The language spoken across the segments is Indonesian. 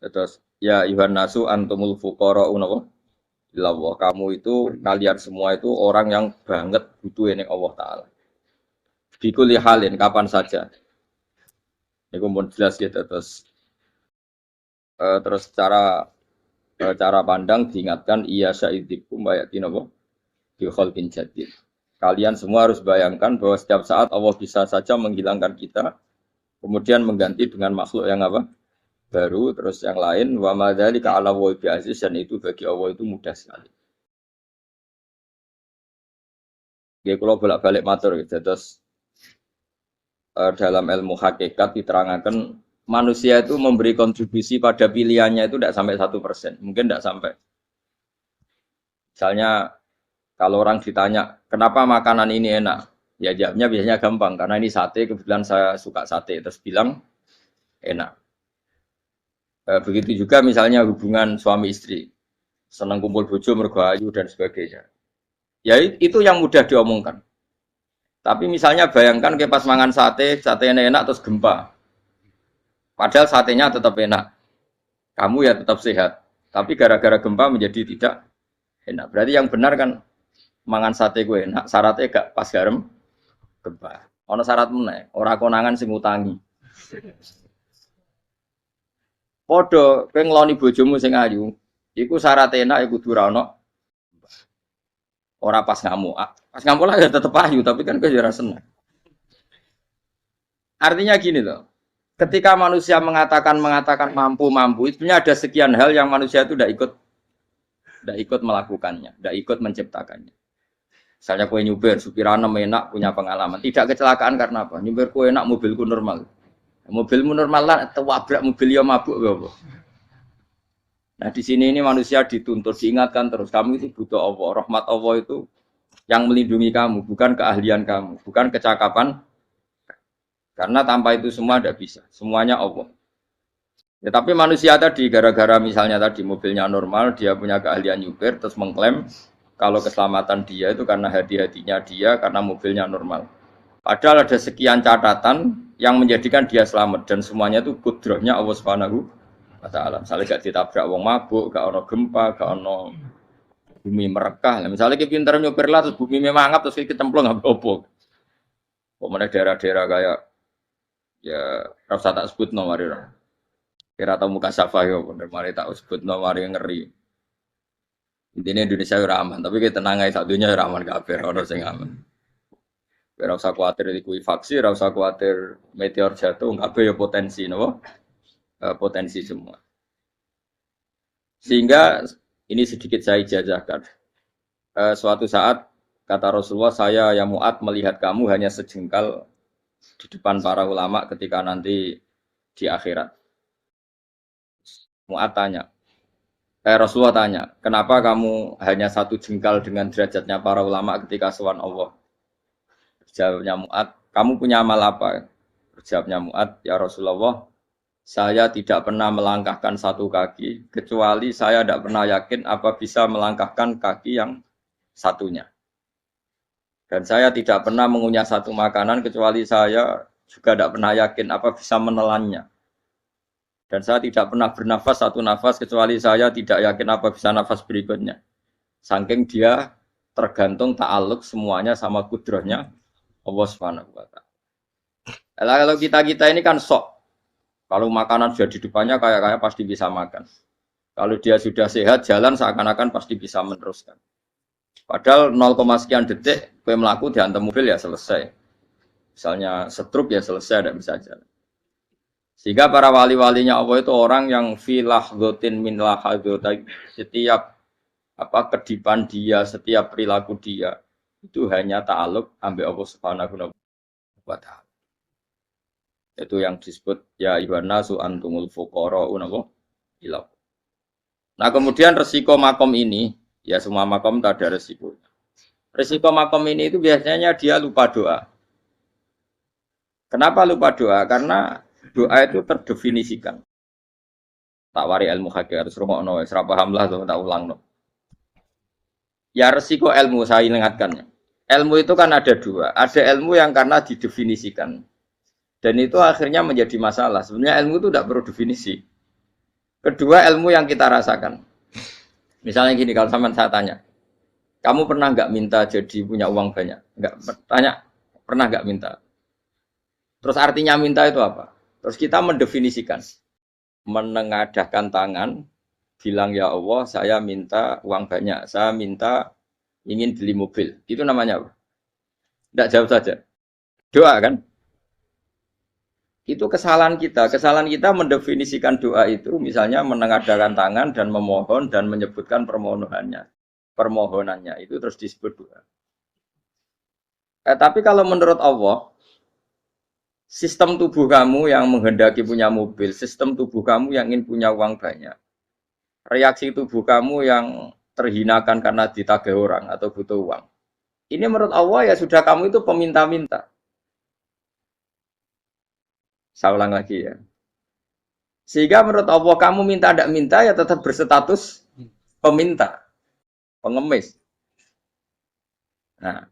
Terus ya ayuhan nasu antumul fuqara'un apa? Ilallah. Kamu itu kalian semua itu orang yang banget butuh ini Allah Taala. Bikuli halin kapan saja. Ini pun jelas gitu terus cara pandang diingatkan iya sya'idikum bayatin apa? Bi khalqin jadid. Kalian semua harus bayangkan bahwa setiap saat Allah bisa saja menghilangkan kita, kemudian mengganti dengan makhluk yang apa? Baru, terus yang lain wa madzalika 'ala wa bi aziz dan itu bagi Allah itu mudah sekali. Ya kalau bolak-balik matur gitu. Terus dalam ilmu hakikat diterangkan manusia itu memberi kontribusi pada pilihannya itu tidak sampai 1%, mungkin tidak sampai. Misalnya kalau orang ditanya kenapa makanan ini enak, ya jawabnya biasanya gampang karena ini sate, kebetulan saya suka sate, terus bilang enak. Begitu juga misalnya hubungan suami istri, senang kumpul bojo mergo ayu dan sebagainya. Ya itu yang mudah diomongkan. Tapi misalnya bayangkan ke pas mangan sate, satenya enak terus gempa. Padahal satenya tetap enak. Kamu ya tetap sehat. Tapi gara-gara gempa menjadi tidak enak. Berarti yang benar kan mangan sate gue enak, syaratnya gak pas garam gempa. Ono syarat meneh, ora konangan sing utangi. Padha kowe ngloni bojomu sing ayu, iku syarat enak iku kudu ora pas ngamuk. Pas ngamuk lah ya tetep ayu, tapi kan kowe ora seneng. Artinya gini loh. Ketika manusia mengatakan mampu, sebenarnya ada sekian hal yang manusia itu tidak ikut melakukannya, tidak ikut menciptakannya. Misalnya kue nyuber, supirana enak, punya pengalaman. Tidak kecelakaan karena apa? Nyuber kue enak, mobilku normal. Mobilmu normal lah, wabrak mobil ya mabuk. Apa? Nah di sini ini manusia dituntut, diingatkan terus. Kamu itu butuh Allah, rahmat Allah itu yang melindungi kamu, bukan keahlian kamu, bukan kecakapan. Karena tanpa itu semua tidak bisa. Semuanya Allah. Ya, tapi manusia tadi gara-gara misalnya tadi mobilnya normal, dia punya keahlian nyupir, terus mengklaim kalau keselamatan dia itu karena hati-hatinya dia, karena mobilnya normal. Padahal ada sekian catatan yang menjadikan dia selamat dan semuanya itu kudrahnya Allah Subhanahu wa taala. Misalnya gak ditabrak wong mabuk, gak ono gempa, gak ono bumi merekah. Misalnya kita pintar nyupir lah terus bumi memangap terus kita cemplung apa-apa. Pokoknya daerah-daerah kayak ya rasa tak sebut nomor itu. Kira tahu muka safah ya, bener mari tak sebut nomor yang ngeri. Intinya Indonesia ora aman, tapi kita tenang aja satunya ora aman kabeh, ora sing aman. Ora usah kuwatir likuifaksi, ora usah kuwatir meteor jatuh, kabeh ya potensi napa? Potensi semua. Sehingga ini sedikit saya jajahkan. Suatu saat kata Rasulullah, saya yang Mu'ad melihat kamu hanya sejengkal di depan para ulama ketika nanti di akhirat. Mu'ad tanya, Rasulullah tanya, kenapa kamu hanya satu jengkal dengan derajatnya para ulama ketika sowan Allah? Jawabnya Mu'ad, kamu punya amal apa? Jawabnya Mu'ad, ya Rasulullah, saya tidak pernah melangkahkan satu kaki, kecuali saya tidak pernah yakin apa bisa melangkahkan kaki yang satunya. Dan saya tidak pernah mengunyah satu makanan, kecuali saya juga tidak pernah yakin apa bisa menelannya. Dan saya tidak pernah bernafas satu nafas kecuali saya tidak yakin apa bisa nafas berikutnya. Saking dia tergantung ta'aluk semuanya sama kudrahnya Allah Subhanahu wa taala. Kalau kita ini kan sok. Kalau makanan sudah di depannya kayak pasti bisa makan. Kalau dia sudah sehat jalan seakan-akan pasti bisa meneruskan. Padahal 0, sekian detik kue melaku dihantam mobil ya selesai. Misalnya stroke ya selesai tidak bisa jalan. Sehingga para wali-walinya Allah itu orang yang filah gotin min lahadzotai, setiap kedipan dia, setiap perilaku dia itu hanya ta'aluk ambil Allah Subhanahu wa taala. Itu yang disebut ya ibana su antumul fuqara'un ila. Nah, kemudian resiko makom ini, ya semua makom tak ada resiko. Resiko makom ini itu biasanya dia lupa doa. Kenapa lupa doa? Karena doa itu terdefinisikan. Tak wari ilmu hakikat harus rungokno wis ora paham lah tak ulangno. Ya resiko ilmu saya ingatkan. Ilmu itu kan ada dua. Ada ilmu yang karena didefinisikan. Dan itu akhirnya menjadi masalah. Sebenarnya ilmu itu tidak perlu definisi. Kedua, ilmu yang kita rasakan. Misalnya gini, kalau saya tanya, kamu pernah nggak minta jadi punya uang banyak? Nggak tanya, pernah nggak minta? Terus artinya minta itu apa? Terus kita mendefinisikan, menengadahkan tangan, bilang ya Allah, saya minta uang banyak, saya minta ingin beli mobil. Itu namanya apa? Tidak jawab saja. Doa kan? Itu kesalahan kita. Kesalahan kita mendefinisikan doa itu misalnya menengadahkan tangan dan memohon dan menyebutkan permohonannya. Permohonannya itu terus disebut doa. Tapi kalau menurut Allah, sistem tubuh kamu yang menghendaki punya mobil, sistem tubuh kamu yang ingin punya uang banyak, reaksi tubuh kamu yang terhinakan karena ditagih orang atau butuh uang. Ini menurut Allah ya sudah kamu itu peminta-minta. Saya ulang lagi ya. Sehingga menurut Allah kamu minta tidak minta ya tetap berstatus peminta, pengemis. Nah,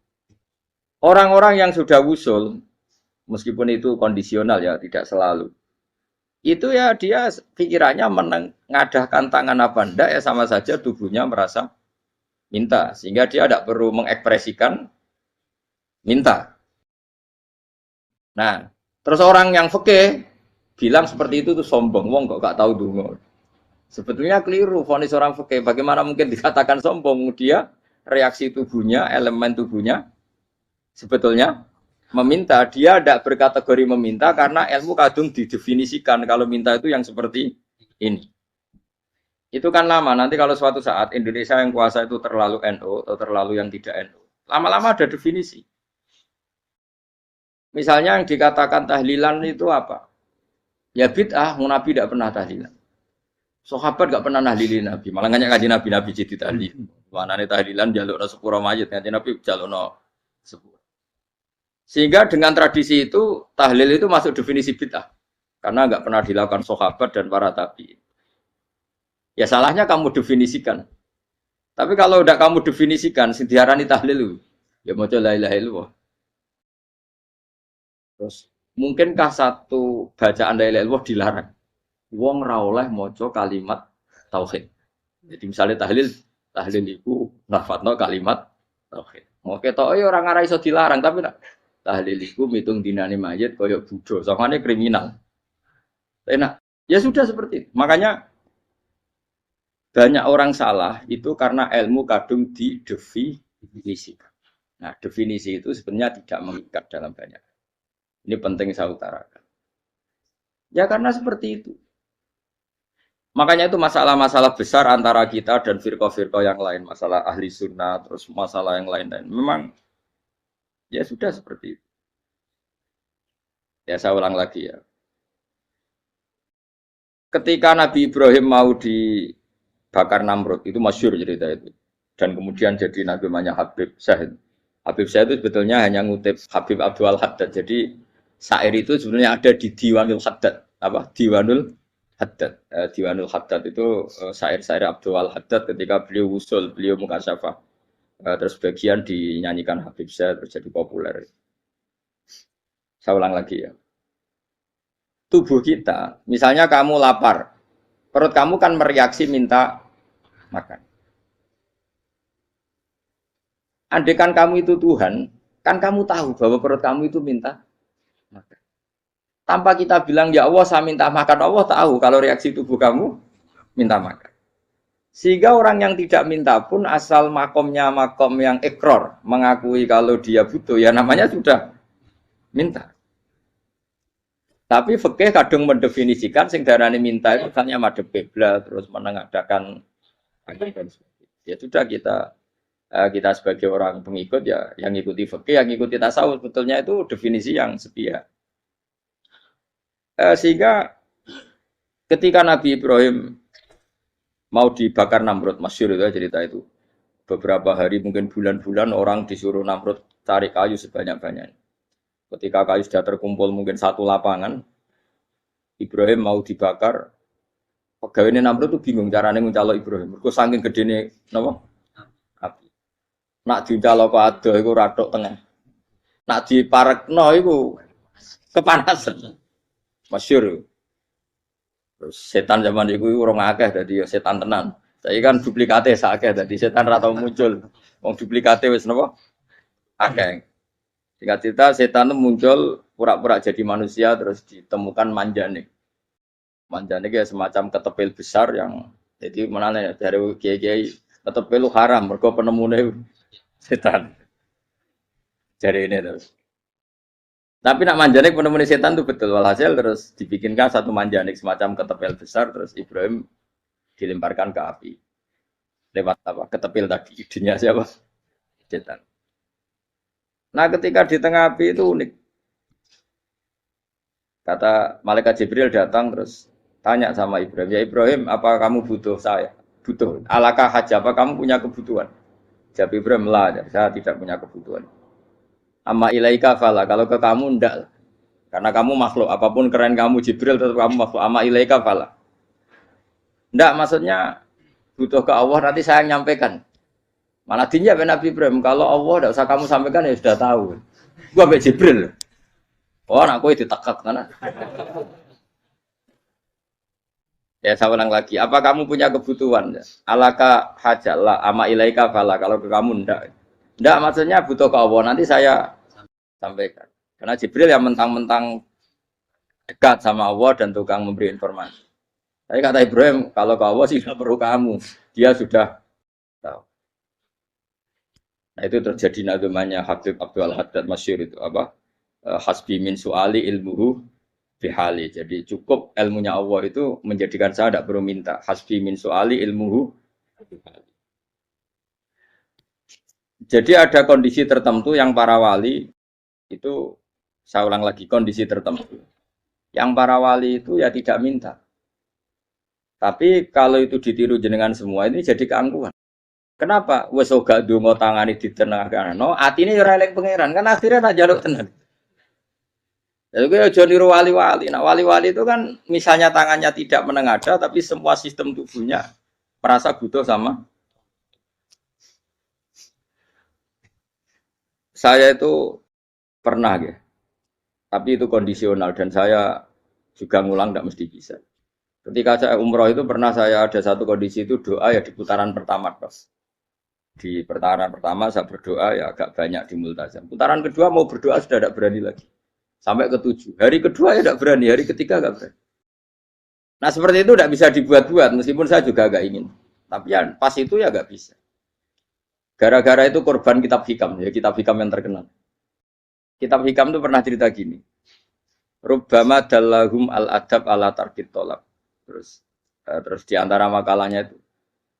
orang-orang yang sudah wusul, meskipun itu kondisional ya, tidak selalu. Itu ya dia pikirannya menengadahkan tangan apa enggak ya sama saja tubuhnya merasa minta. Sehingga dia tidak perlu mengekspresikan minta. Nah, terus orang yang fikih bilang seperti itu tuh sombong, wong kok gak tahu dungo. Sebetulnya keliru vonis orang fikih. Bagaimana mungkin dikatakan sombong? Dia reaksi tubuhnya, elemen tubuhnya sebetulnya meminta. Dia tidak berkategori meminta karena ilmu kadung didefinisikan kalau minta itu yang seperti ini. Itu kan lama. Nanti kalau suatu saat Indonesia yang kuasa itu terlalu NU atau terlalu yang tidak NU, lama-lama ada definisi. Misalnya yang dikatakan tahlilan itu apa? Ya bid'ah, Nabi tidak pernah tahlilan. Sahabat tidak pernah nahlilin Nabi, malah nggak ngaji Nabi jadi tahlil. Mana nih tahlilan jalur sepuro mayit, ngaji Nabi jalur sepuro. Sehingga dengan tradisi itu tahlil itu masuk definisi bid'ah, karena nggak pernah dilakukan sahabat dan para tabi'in. Ya salahnya kamu definisikan. Tapi kalau udah kamu definisikan, diarani tahlil, ya mau la ilaha illallah. Terus, mungkinkah satu bacaan la ilaha illallah dilarang? Wong ra oleh maca kalimat tauhid. Jadi misalnya tahlil iku lafadzno kalimat tauhid. Mau ketok ora ngara iso dilarang tapi tahlil iku mitung dinane mayit kaya Buddha. Sangane kriminal. Enak. Ya sudah seperti itu. Makanya banyak orang salah itu karena ilmu kadung didefinisikan. Nah, definisi itu sebenarnya tidak mengikat dalam banyak. Ini penting saya utarakan. Ya karena seperti itu. Makanya itu masalah-masalah besar antara kita dan firqah-firqah yang lain. Masalah ahli sunnah, terus masalah yang lain-lain. Memang ya sudah seperti itu. Ya saya ulang lagi ya. Ketika Nabi Ibrahim mau dibakar Namrud, itu masyhur cerita itu. Dan kemudian jadi Nabi namanya Habib Syahid. Habib Syahid itu sebetulnya hanya ngutip Habib Abdul Haddad. Jadi syair itu sebenarnya ada di Diwanul Haddad. Apa? Diwanul Haddad. Diwanul Haddad itu syair-syair Abdul Haddad ketika beliau usul, beliau mukasyafah. Terus bagian dinyanyikan Habib Syahid terjadi populer. Saya ulang lagi ya. Tubuh kita, misalnya kamu lapar, perut kamu kan mereaksi minta makan. Andaikan kamu itu Tuhan, kan kamu tahu bahwa perut kamu itu minta makan. Tanpa kita bilang, ya Allah saya minta makan, Allah tahu kalau reaksi tubuh kamu minta makan. Sehingga orang yang tidak minta pun asal makomnya makom yang ikror, mengakui kalau dia butuh, ya namanya sudah minta. Tapi fikih kadung mendefinisikan sing darane minta itu misalnya madhep kiblat terus menengadakan ya sudah kita sebagai orang pengikut ya yang ikuti fikih yang ikuti tasawuf sebetulnya itu definisi yang sepihak. Sehingga ketika Nabi Ibrahim mau dibakar Namrud, masyhur itu cerita itu. Beberapa hari mungkin bulan-bulan orang disuruh Namrud cari kayu sebanyak-banyaknya. Ketika kayu sudah terkumpul mungkin satu lapangan, Ibrahim mau dibakar. Pegawai Namrud itu bingung caranya nguncalo Ibrahim. Mergo saking gedene napa? Api. Nak diuncalo kok ado iku ratok tengah. Nak diparekno iku kepanasan. Masyhur. Terus setan zaman itu orang akeh dadi ya setan tenan. Saiki kan duplikate sakeh dadi setan ra tau muncul. Wong duplikate wis napa? Akeh. Singkat cerita setan itu muncul pura-pura jadi manusia terus ditemukan manjane. Manjane kayak semacam ketepil besar yang jadi mana ya dari kiai-kiai ketepil haram mergo penemune setan. Jadi ini terus. Tapi nak manjanik penemune setan itu betul. Walhasil terus dibikinkan satu manjanik semacam ketepil besar terus Ibrahim dilemparkan ke api. Lewat apa? Ketepil tadi idenya siapa? Setan. Nah, ketika di tengah api itu unik. Kata malaikat Jibril datang terus tanya sama Ibrahim, "Ya Ibrahim, apa kamu butuh saya?" "Butuh. Alakah haja, apa kamu punya kebutuhan?" Jawab Ibrahim, "La, saya tidak punya kebutuhan." "Amma ilaika fala, kalau ke kamu ndak lah. Karena kamu makhluk, apapun keren kamu Jibril tetap kamu makhluk. Amma ilaika fala." Ndak maksudnya butuh ke Allah nanti saya nyampaikan. Malah dinya Nabi Ibrahim, kalau Allah tidak usah kamu sampaikan ya sudah tahu. Gua be Jibril. Oh, aku itu ditekak kan. Ya saya ulang lagi, apa kamu punya kebutuhan? Alaka hajalah ama ilaika fala, kalau ke kamu ndak. Ndak maksudnya butuh ke Allah nanti saya sampaikan. Karena Jibril yang mentang-mentang dekat sama Allah dan tukang memberi informasi. Tapi kata Ibrahim, kalau ke Allah sih tidak perlu kamu. Dia sudah tahu. Nah itu terjadi namanya Habib Abdul Haddad Masyhur itu apa? Hasbi min su'ali ilmuhu bihali. Jadi cukup ilmunya Allah itu menjadikan saya tidak perlu minta. Hasbi min su'ali ilmuhu bihali. Jadi ada kondisi tertentu yang para wali itu, saya ulang lagi, kondisi tertentu. Yang para wali itu ya tidak minta. Tapi kalau itu ditiru jenengan semua ini jadi keangkuhan. Kenapa? Wes gak ndonga tangane ditenangno, atine ora eling pangeran, kan akhirnya tak njaluk tenan. Lalu gue aja niru wali-wali. Nah, wali-wali itu kan misalnya tangannya tidak menengadah tapi semua sistem tubuhnya merasa butuh sama. Saya itu pernah ya. Tapi itu kondisional dan saya juga ngulang tidak mesti bisa. Ketika saya umroh itu pernah saya ada satu kondisi itu doa ya di putaran pertama, Bos. Di putaran pertama saya berdoa ya agak banyak di multazam. Putaran kedua mau berdoa sudah tidak berani lagi. Sampai ke-7. Hari kedua ya tidak berani, hari ketiga tidak berani. Nah seperti itu tidak bisa dibuat-buat meskipun saya juga agak ingin. Tapi ya pas itu ya nggak bisa. Gara-gara itu korban kitab hikam, ya kitab hikam yang terkenal. Kitab hikam itu pernah cerita gini. Rubbama dallahum al-adab ala tarkit tolab. Terus di antara makalahnya itu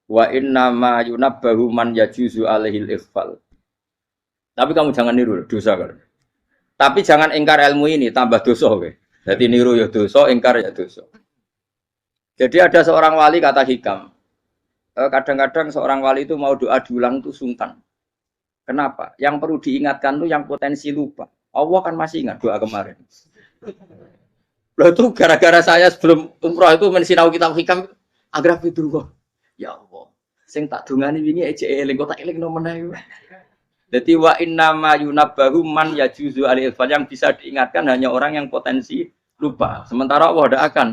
wa inna ma yunabbahu man yajuzu alaihil ikhfal. Tapi kamu jangan niru dosa kan. Tapi jangan ingkar ilmu ini tambah dosa kowe. Jadi niru ya dosa, ingkar ya dosa. Jadi ada seorang wali kata hikam. Kadang-kadang seorang wali itu mau doa diulang itu sungkan. Kenapa? Yang perlu diingatkan tuh yang potensi lupa. Allah kan masih ingat doa kemarin. Loh itu gara-gara saya sebelum umroh itu mensinau kitab hikam agar itu kok. Ya Allah, sing tak dungani wingi ejek eling kok tak eling no meneh. Dadi wa inna ma yunabbahu man yajuzu alil fal, yang bisa diingatkan hanya orang yang potensi lupa. Sementara Allah tidak akan.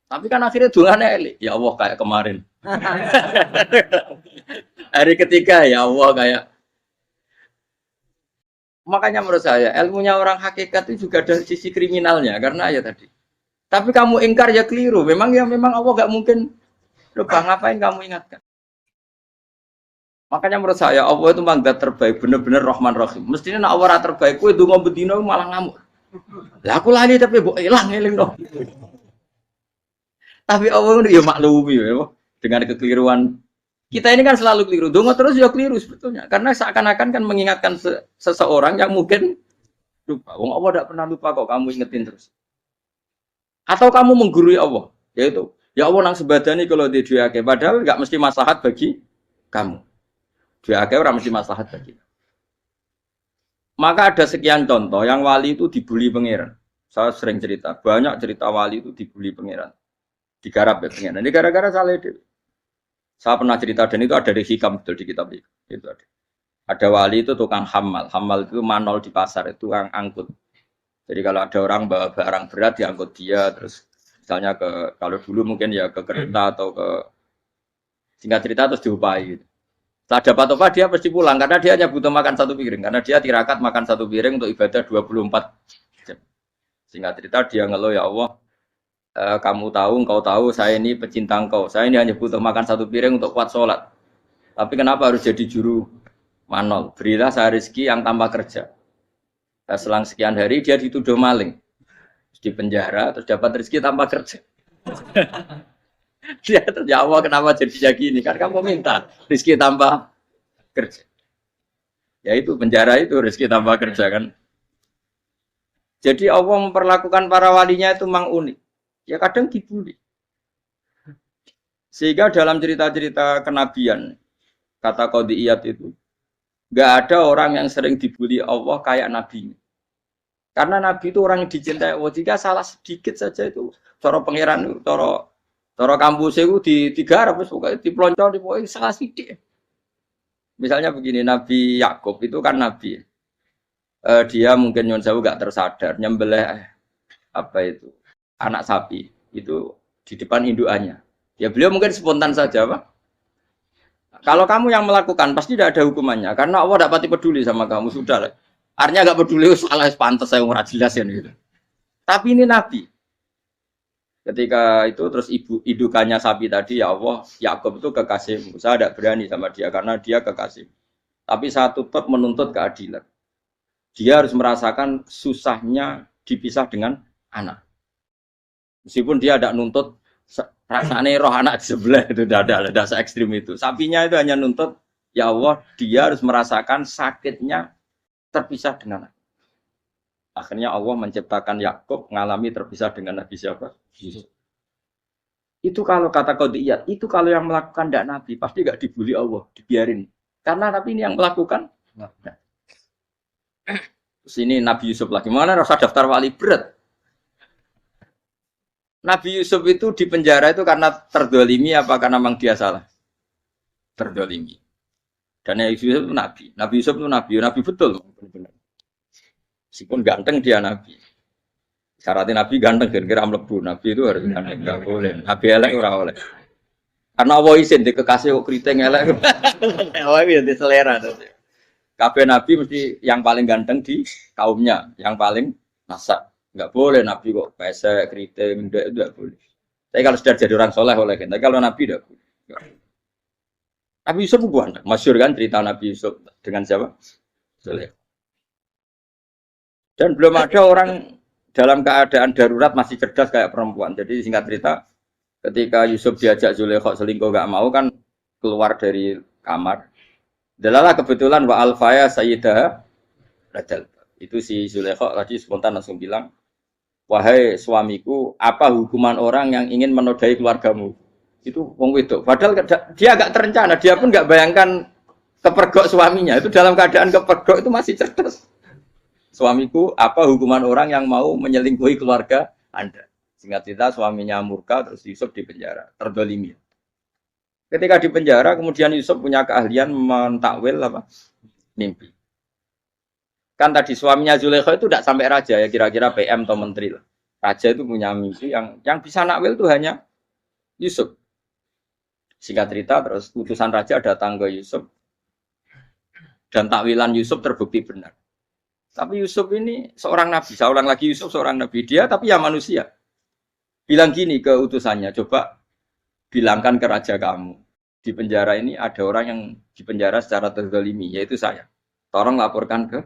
Tapi kan akhirnya dungane eling. Ya Allah kayak kemarin. Hari ketiga ya Allah kayak. Makanya menurut saya ilmunya orang hakikat itu juga dari sisi kriminalnya karena ya tadi. Tapi kamu ingkar ya keliru. Memang Allah nggak mungkin lupa, ngapain kamu ingatkan? Makanya menurut saya Allah itu mandat terbaik, bener-bener Rahman Rahim. Mestinya nak Allah terbaik, kue dungo bedino malah ngamuk. Lah aku lali tapi mbok ilang eling dong. Tapi Allah itu ya maklumi ya, dengan kekeliruan. Kita ini kan selalu keliru. Dungo terus ya keliru sebetulnya. Karena seakan-akan kan mengingatkan seseorang yang mungkin lupa. Wong Allah tidak pernah lupa kok, kamu ingetin terus. Atau kamu menggurui Allah, yaitu ya Allah nang sebadani kalau di duake, padahal nggak mesti maslahat bagi kamu. Duake orang mesti maslahat bagi. Maka ada sekian contoh yang wali itu dibully pangeran. Saya sering cerita, banyak cerita wali itu dibully pangeran. Digarap ya pangeran. Ini gara-gara salah itu. Saya pernah cerita dan itu ada di hikam betul di kitab itu. Itu ada. Ada wali itu tukang hamal. Hamal itu manol di pasar, itu tukang angkut. Jadi kalau ada orang bawa barang berat diangkut dia, terus Misalnya kalau dulu mungkin ya ke kereta atau ke singkat cerita terus diupahi. Setelah dapat upah dia pasti pulang karena dia hanya butuh makan satu piring karena dia tirakat makan satu piring untuk ibadah 24 jam. Singkat cerita dia ngeluh ya Allah, kamu tahu, engkau tahu saya ini pecinta engkau. Saya ini hanya butuh makan satu piring untuk kuat sholat. Tapi kenapa harus jadi juru manol? Berilah saya rezeki yang tanpa kerja. Nah, selang sekian hari dia dituduh maling. Terus di penjara, terus dapat rezeki tanpa kerja. Dia ya Allah kenapa jadi gini? Kan kamu minta rezeki tanpa kerja. Ya itu penjara itu rezeki tanpa kerja kan. Jadi Allah memperlakukan para walinya itu memang unik. Ya kadang dibully. Sehingga dalam cerita-cerita kenabian, kata Qadiyat itu, nggak ada orang yang sering dibully Allah kayak Nabi. Karena Nabi itu orang yang dicintai Allah. Jika salah sedikit saja itu, cara pangeran, cara kampus itu digarap, pokoknya diploncol, pokoknya salah sedikit. Misalnya begini, Nabi Yakub itu kan Nabi. Dia mungkin nyon sewu nggak tersadar, nyembelih apa itu anak sapi itu di depan indukannya. Ya beliau mungkin spontan saja, Pak. Kalau kamu yang melakukan pasti tidak ada hukumannya karena Allah tidak pati peduli sama kamu sudah lah. Artinya nggak peduli salah pantas saya ora jelas ya gitu. Tapi ini Nabi. Ketika itu terus indukannya sapi tadi ya Allah, Yakub itu kekasihmu. Saya tidak berani sama dia karena dia kekasih. Tapi saya tetap menuntut keadilan. Dia harus merasakan susahnya dipisah dengan anak. Meskipun dia tidak nuntut rasanya roh anak di sebelah itu tidak ada se ekstrim itu. Sapinya itu hanya nuntut ya Allah dia harus merasakan sakitnya terpisah dengan anak. Akhirnya Allah menciptakan Yakub mengalami terpisah dengan Nabi siapa? Yusuf. Itu kalau kata Qadiyat, itu kalau yang melakukan tidak Nabi pasti nggak dibully Allah, dibiarin. Karena Nabi ini yang melakukan. Nah. Terus ini Nabi Yusuf lagi. Mana rasa daftar wali berat? Nabi Yusuf itu di penjara itu karena terdolimi apa karena memang dia salah? Terdolimi. Dan Nabi Yusuf itu Nabi. Nabi Yusuf itu Nabi. Nabi betul. Meskipun ganteng dia Nabi. Syaratnya Nabi ganteng kira-kira mlebu. Nabi itu harus ganteng. Enggak boleh. Nabi elek ora oleh. Karena Allah izin di kekasih kok kriting elek. Allah itu selera. Kabeh Nabi mesti yang paling ganteng di kaumnya, yang paling nasab. Enggak boleh Nabi kok pesek, keriting, enggak boleh. Tapi kalau sudah jadi orang soleh oleh kan. Tapi kalau Nabi enggak boleh. Nabi Yusuf bukan, masyhur kan cerita Nabi Yusuf dengan siapa? Soleh. Dan belum ada orang dalam keadaan darurat masih cerdas kayak perempuan. Jadi singkat cerita, ketika Yusuf diajak Zulaikha selingkuh enggak mau kan keluar dari kamar. Dalalah kebetulan wa alfaya sayyidah rajal. Itu si Zulaikha tadi spontan langsung bilang, "Wahai suamiku, apa hukuman orang yang ingin menodai keluargamu?" Itu wong wedok. Padahal dia agak terencana, dia pun enggak bayangkan kepergok suaminya. Itu dalam keadaan kepergok itu masih cerdas. Suamiku, apa hukuman orang yang mau menyelingkuhi keluarga Anda? Singkat cerita suaminya murka terus Yusuf di penjara, terdolimi. Ketika di penjara, kemudian Yusuf punya keahlian mentakwil apa? Mimpi. Kan tadi suaminya Zulaikha itu tidak sampai raja ya, kira-kira PM atau menteri lah. Raja itu punya mimpi yang bisa nakwil itu hanya Yusuf. Singkat cerita, terus utusan raja datang ke Yusuf dan takwilan Yusuf terbukti benar. Tapi Yusuf ini seorang nabi, saya ulang lagi Yusuf seorang nabi dia, tapi ya manusia. Bilang gini ke utusannya, coba bilangkan ke raja kamu, di penjara ini ada orang yang di penjara secara terzalimi, yaitu saya. Tolong laporkan ke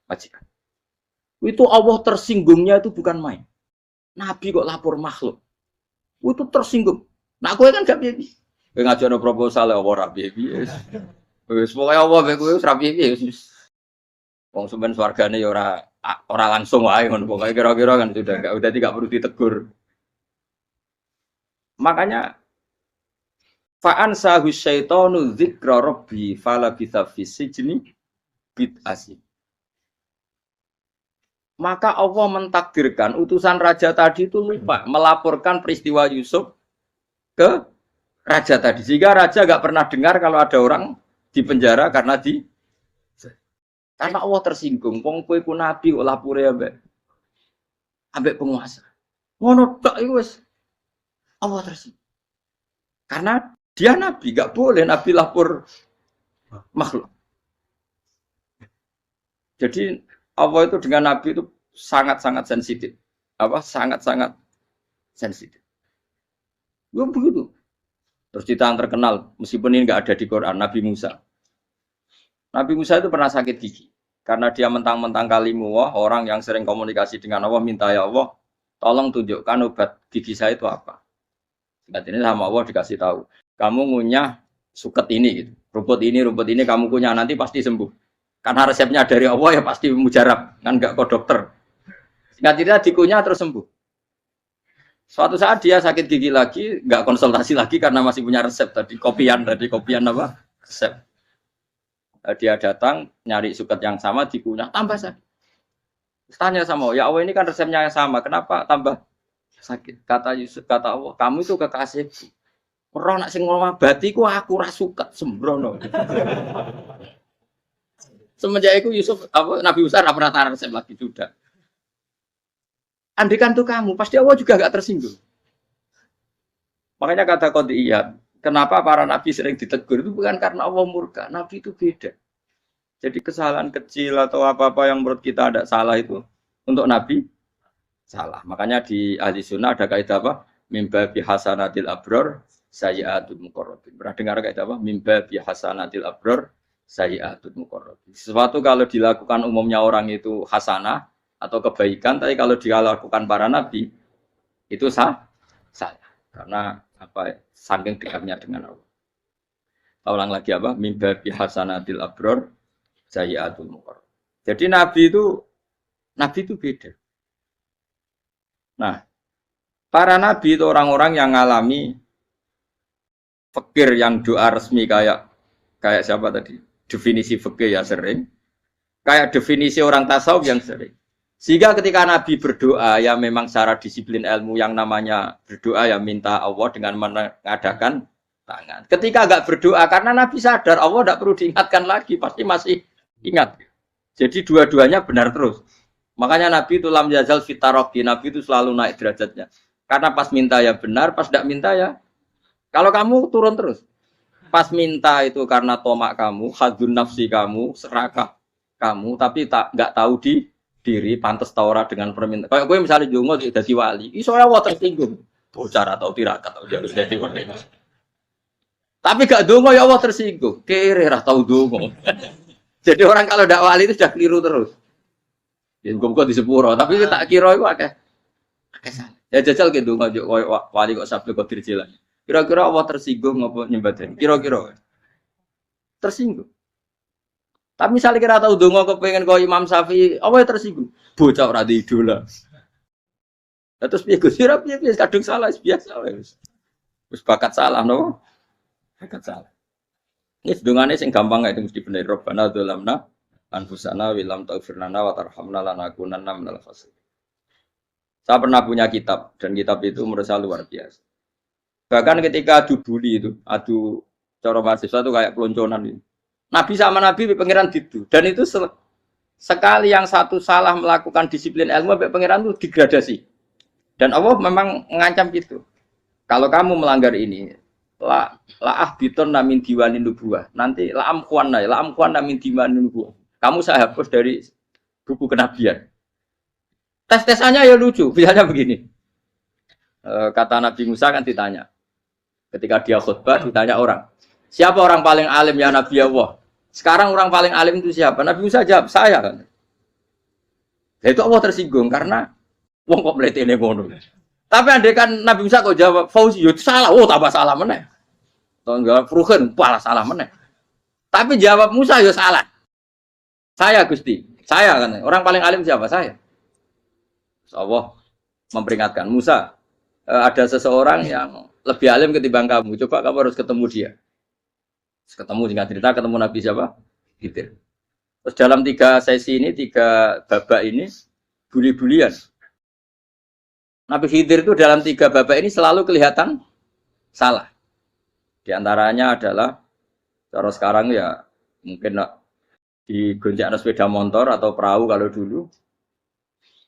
majikan. Itu Allah tersinggungnya itu bukan main. Nabi kok lapor makhluk. Itu tersinggung. Nah, kowe kan gak piye. Kowe ngajono proposal ya ora piye. Wis pokoke Allah mek kowe ora piye. Wong sampean swargane ya ora langsung wae ngono pokoke kira-kira kan sudah enggak perlu ditegur. Makanya fa'an sahu syaitanu dzikra rabbi fala bitha fisijni bid'asi. Maka Allah mentakdirkan utusan raja tadi itu lupa melaporkan peristiwa Yusuf ke raja tadi. Sehingga raja enggak pernah dengar kalau ada orang di penjara karena Allah tersinggung. Wong kowe ku nabi kok lapore ambek penguasa. Ngono tok iku wis Allah tersinggung. Karena dia nabi, gak boleh nabi lapor makhluk. Jadi Allah itu dengan nabi itu sangat-sangat sensitif. Apa? Sangat-sangat sensitif. Ya begitu. Terus cerita yang terkenal, meskipun ini nggak ada di Quran, Nabi Musa. Nabi Musa itu pernah sakit gigi. Karena dia mentang-mentang kalimu wah, orang yang sering komunikasi dengan Allah, minta ya Allah, tolong tunjukkan obat gigi saya itu apa. Singkat ini sama Allah dikasih tahu. Kamu ngunyah suket ini, gitu. Rumput ini kamu kunyah nanti pasti sembuh. Karena resepnya dari Allah ya pasti mujarab, kan nggak ke dokter. Singkat cerita dikunyah terus sembuh. Suatu saat dia sakit gigi lagi, nggak konsultasi lagi karena masih punya resep tadi kopian apa? Resep. Dia datang nyari suket yang sama dikunyah tambah sakit. Tanya sama Allah, ya Allah ini kan resepnya yang sama, kenapa tambah sakit? Kata Yusuf, kata Allah, kamu itu kekasihku. Orang nak sing ngobati ku aku ra suket sembrono. Semenjak itu Yusuf Nabi Musa ra pernah taruh resep lagi sudah. Andikan tuh kamu, pasti Allah juga gak tersinggung. Makanya kata Qadiyat, kenapa para nabi sering ditegur itu bukan karena Allah murka. Nabi itu beda. Jadi kesalahan kecil atau apa-apa yang menurut kita ada salah itu untuk nabi salah. Makanya di ahli sunnah ada kaidah apa? Mimba bi hasanatil abror sayyi'atul muqarrabin. Pernah dengar kaidah apa? Mimba bi hasanatil abror sayyi'atul muqarrabin. Sesuatu kalau dilakukan umumnya orang itu hasanah atau kebaikan, tapi kalau dilakukan para nabi itu salah. Karena apa? Saking dekatnya dengan Allah. Ulang lagi apa? Mimba bi hasanatil abror sayyi'atul muqarrabin. Jadi nabi itu beda. Nah, para nabi itu orang-orang yang mengalami fikir yang doa resmi kayak siapa tadi? Definisi fikir ya sering. Kayak definisi orang tasawuf yang sering. Sehingga ketika Nabi berdoa, ya memang secara disiplin ilmu yang namanya berdoa ya minta Allah dengan mengadakan tangan. Ketika enggak berdoa, karena Nabi sadar Allah tidak perlu diingatkan lagi, pasti masih ingat. Jadi dua-duanya benar terus. Makanya Nabi itu lam yazal fitaroki, Nabi itu selalu naik derajatnya. Karena pas minta ya benar, pas tidak minta ya. Kalau kamu turun terus. Pas minta itu karena tomak kamu, hadun nafsi kamu, serakah kamu, tapi nggak tahu diri pantas taura dengan permintaan. Kayak gue misalnya jongo jadi wali, isonya Allah tersinggung. Bocor atau tirakat atau jadi wali. Tapi gak dongo ya Allah tersinggung. Kere ra tahu dongo. Jadi orang kalau ndak wali itu sudah keliru terus. Ya gue di sepuro, tapi tak kira itu akeh salah. Ya jajal ke dongo wali kok sabtu kok dirjilan. Kira-kira Allah tersinggung ngopo nyembadani? Kira-kira tersinggung. Tapi misalnya kira tahu dongo kepengen kau Imam Syafi'i, apa yang tersinggung? Bocah ora di idola. Terus piye Gus? Piye kadung salah biasa wis. Wis bakat salah no. Bakat salah. Ini sedungane sing gampang itu mesti bener. Rabbana dzalamna anfusana wa lam taghfir lana wa tarhamna lanakunanna minal khasirin. Saya pernah punya kitab dan kitab itu menurut saya luar biasa. Bahkan ketika adu bully itu, adu cara mahasiswa itu kayak pelonconan itu. Nabi sama Nabi pangeran gitu. Dan itu sekali yang satu salah melakukan disiplin ilmu, pangeran itu degradasi. Dan Allah memang mengancam gitu. Kalau kamu melanggar ini, la ahbiton namin diwanin nubuwah. Nanti la amkuan namin diwanin nubuwah. Kamu saya hapus dari buku kenabian. Tes-tesannya ya lucu. Biasanya begini. Kata Nabi Musa kan ditanya. Ketika dia khutbah ditanya orang. Siapa orang paling alim ya Nabi Allah? Sekarang orang paling alim itu siapa? Nabi Musa jawab, saya kan. Itu Allah tersinggung karena wong kok mletene ngono. Tapi andai kan Nabi Musa kok jawab Fauzi, yo salah, tambah salah meneh. Atau enggak Furuhen, malah salah meneh. Tapi jawab Musa yo salah. Saya Gusti, saya kan. Orang paling alim siapa? Saya. Allah memperingatkan Musa, ada seseorang yang lebih alim ketimbang kamu. Coba kamu harus ketemu dia. Ketemu dengan cerita ketemu Nabi siapa? Khidir. Terus dalam 3 sesi ini, 3 babak ini buli-bulian. Nabi Khidir itu dalam 3 babak ini selalu kelihatan salah. Di antaranya adalah cara sekarang ya mungkin di gonjak sepeda motor atau perahu kalau dulu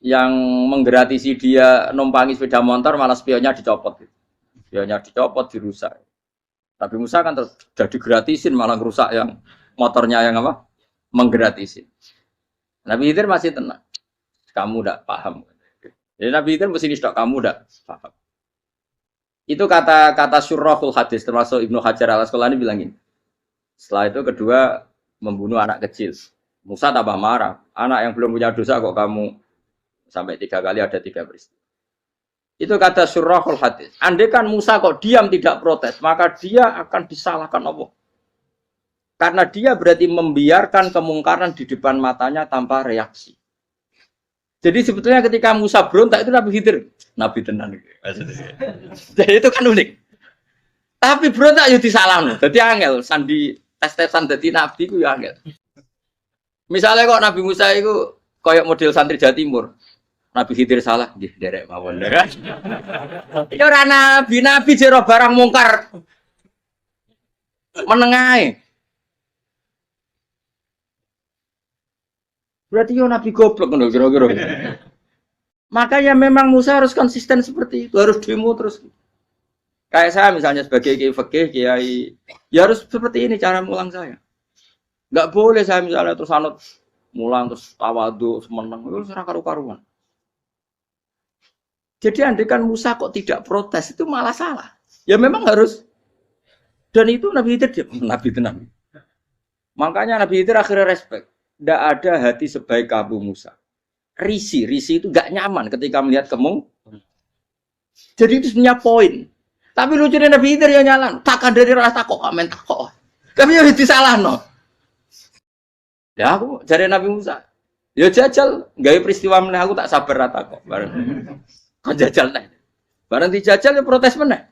yang menggratisi dia numpangi sepeda motor malah spionnya dicopot. Spionnya dicopot, dirusak. Nabi Musa kan sudah digratisin malah rusak yang motornya yang apa? Menggratisin. Nabi Khidir masih tenang. Kamu tidak paham. Jadi Nabi Khidir mesti distok kamu tidak paham. Itu kata syurrahul hadis termasuk Ibnu Hajar al-Asqalani bilang ini. Setelah itu kedua membunuh anak kecil. Musa tambah marah. Anak yang belum punya dosa kok kamu sampai 3 kali ada 3 peristiwa. Itu kata syurrahul hadis. Andai kan Musa kok diam tidak protes, maka dia akan disalahkan Allah. Karena dia berarti membiarkan kemungkaran di depan matanya tanpa reaksi. Jadi sebetulnya ketika Musa berontak itu Nabi Khidir, Nabi tenan. Jadi itu kan unik. Tapi berontak yo disalahno. Dadi angel sandi tes-tesan dadi nabi ku yo angel. Misalnya kok Nabi Musa itu koyok model santri Jawa Timur. Nabi Khidir salah, nggih derek mawon. Ya ora nabi jero barang mungkar. Menengae. Berarti yo nabi goblok ngono kira-kira. Makanya memang Musa harus konsisten seperti itu, harus demo terus. Kayak saya misalnya sebagai kiai fikih, kiai ya harus seperti ini cara mulang saya. Enggak boleh saya misalnya terus anut mulang terus tawadhu semeneng itu ora karu-karuan. Jadi andai kan Musa kok tidak protes itu malah salah. Ya memang harus. Dan itu Nabi Khidir dia, Nabi tenang. Makanya Nabi Khidir akhirnya respect. Tidak ada hati sebaik kamu Musa. Risi itu gak nyaman ketika melihat kamu. Jadi itu sebenarnya poin. Tapi lucunya Nabi Khidir ya nyalan. Takkan dari rasa kok amen takok. Tapi ya disalah no. Ya aku cari Nabi Musa. Ya jajal, gawe peristiwa meneh aku tak sabar rata kok. Bareng. Kok jajal nih. Bareng dijajal ya protes meneh.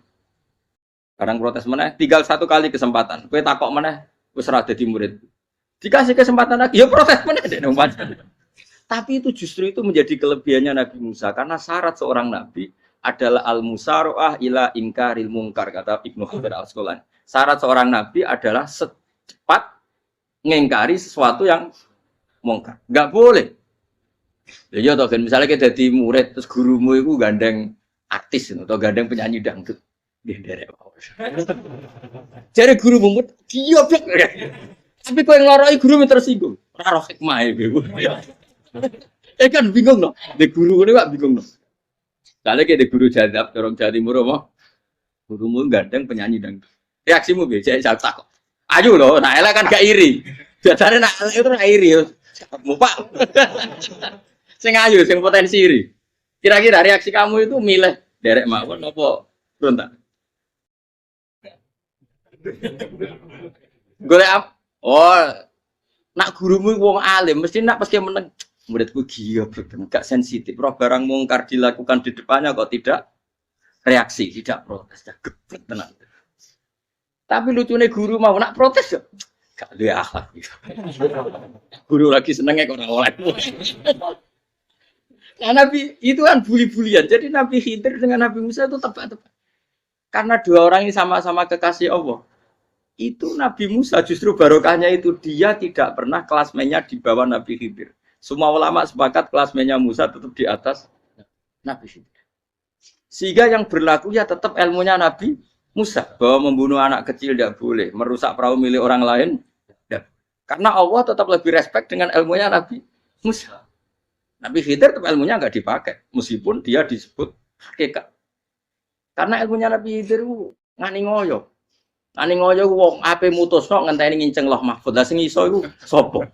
Barang protes meneh, tinggal 1 kali kesempatan. Kowe takok meneh wis ora dadi murid. Dikasih kesempatan lagi, ya protes meneh dek nang pancen. Tapi itu justru itu menjadi kelebihannya Nabi Musa karena syarat seorang nabi adalah al-musara'ah ila inkaril munkar kata Ibnu Hajar al-Asqalani. Syarat seorang nabi adalah secepat ngingkari sesuatu yang mungkar. Enggak boleh. Ya toh kan misalnya kita jadi murid terus gurumu itu gandeng artis atau gandeng penyanyi dangdut. Nggih nderek wae. Jare gurumu dia blek. Tapi kau yang loroi guru tersinggung. Ora roh hikmah kan bingung loh. Di guru ini Pak bingung loh. Soalnya kayak di guru jadab, orang Jawa Timur apa? Gurumu gandeng penyanyi dangdut. Reaksimu biasa saya takut. Ayo loh, nah Ella kan gak iri. Biasanya nak Ella itu gak iri. Pak. Sing ayu, sing potensi iri. Kira-kira reaksi kamu itu milih derek mawon apa berontak? Golek apa? Oh, nak gurumu wong alim mesti nak pasti meneng. Muridku gila, gak sensitif. Roh barang mungkar dilakukan di depannya kok tidak reaksi, tidak protes, geblek tenan. Tapi lucunya guru mau nak protes ya, gak ada akhlak. Guru lagi senengnya kok oleh. Nah, Nabi itu kan bully-bulian. Jadi Nabi Khidir dengan Nabi Musa itu tebak-tebak. Karena 2 orang ini sama-sama kekasih Allah. Itu Nabi Musa justru barokahnya itu dia tidak pernah klasmennya di bawah Nabi Khidir. Semua ulama sepakat klasmennya Musa tetap di atas Nabi Khidir. Sehingga yang berlaku ya tetap ilmunya Nabi Musa bahwa membunuh anak kecil tidak boleh, merusak perahu milik orang lain. Ya. Karena Allah tetap lebih respect dengan ilmunya Nabi Musa. Nabi Khidir tetap ilmunya nggak dipakai, meskipun dia disebut hakikat. Karena ilmunya Nabi Khidir ngani ngoyo. Ngani ngoyo wong ape mutusno ngenteni nginceng Loh Mahfud. Lah sing iso iku sapa?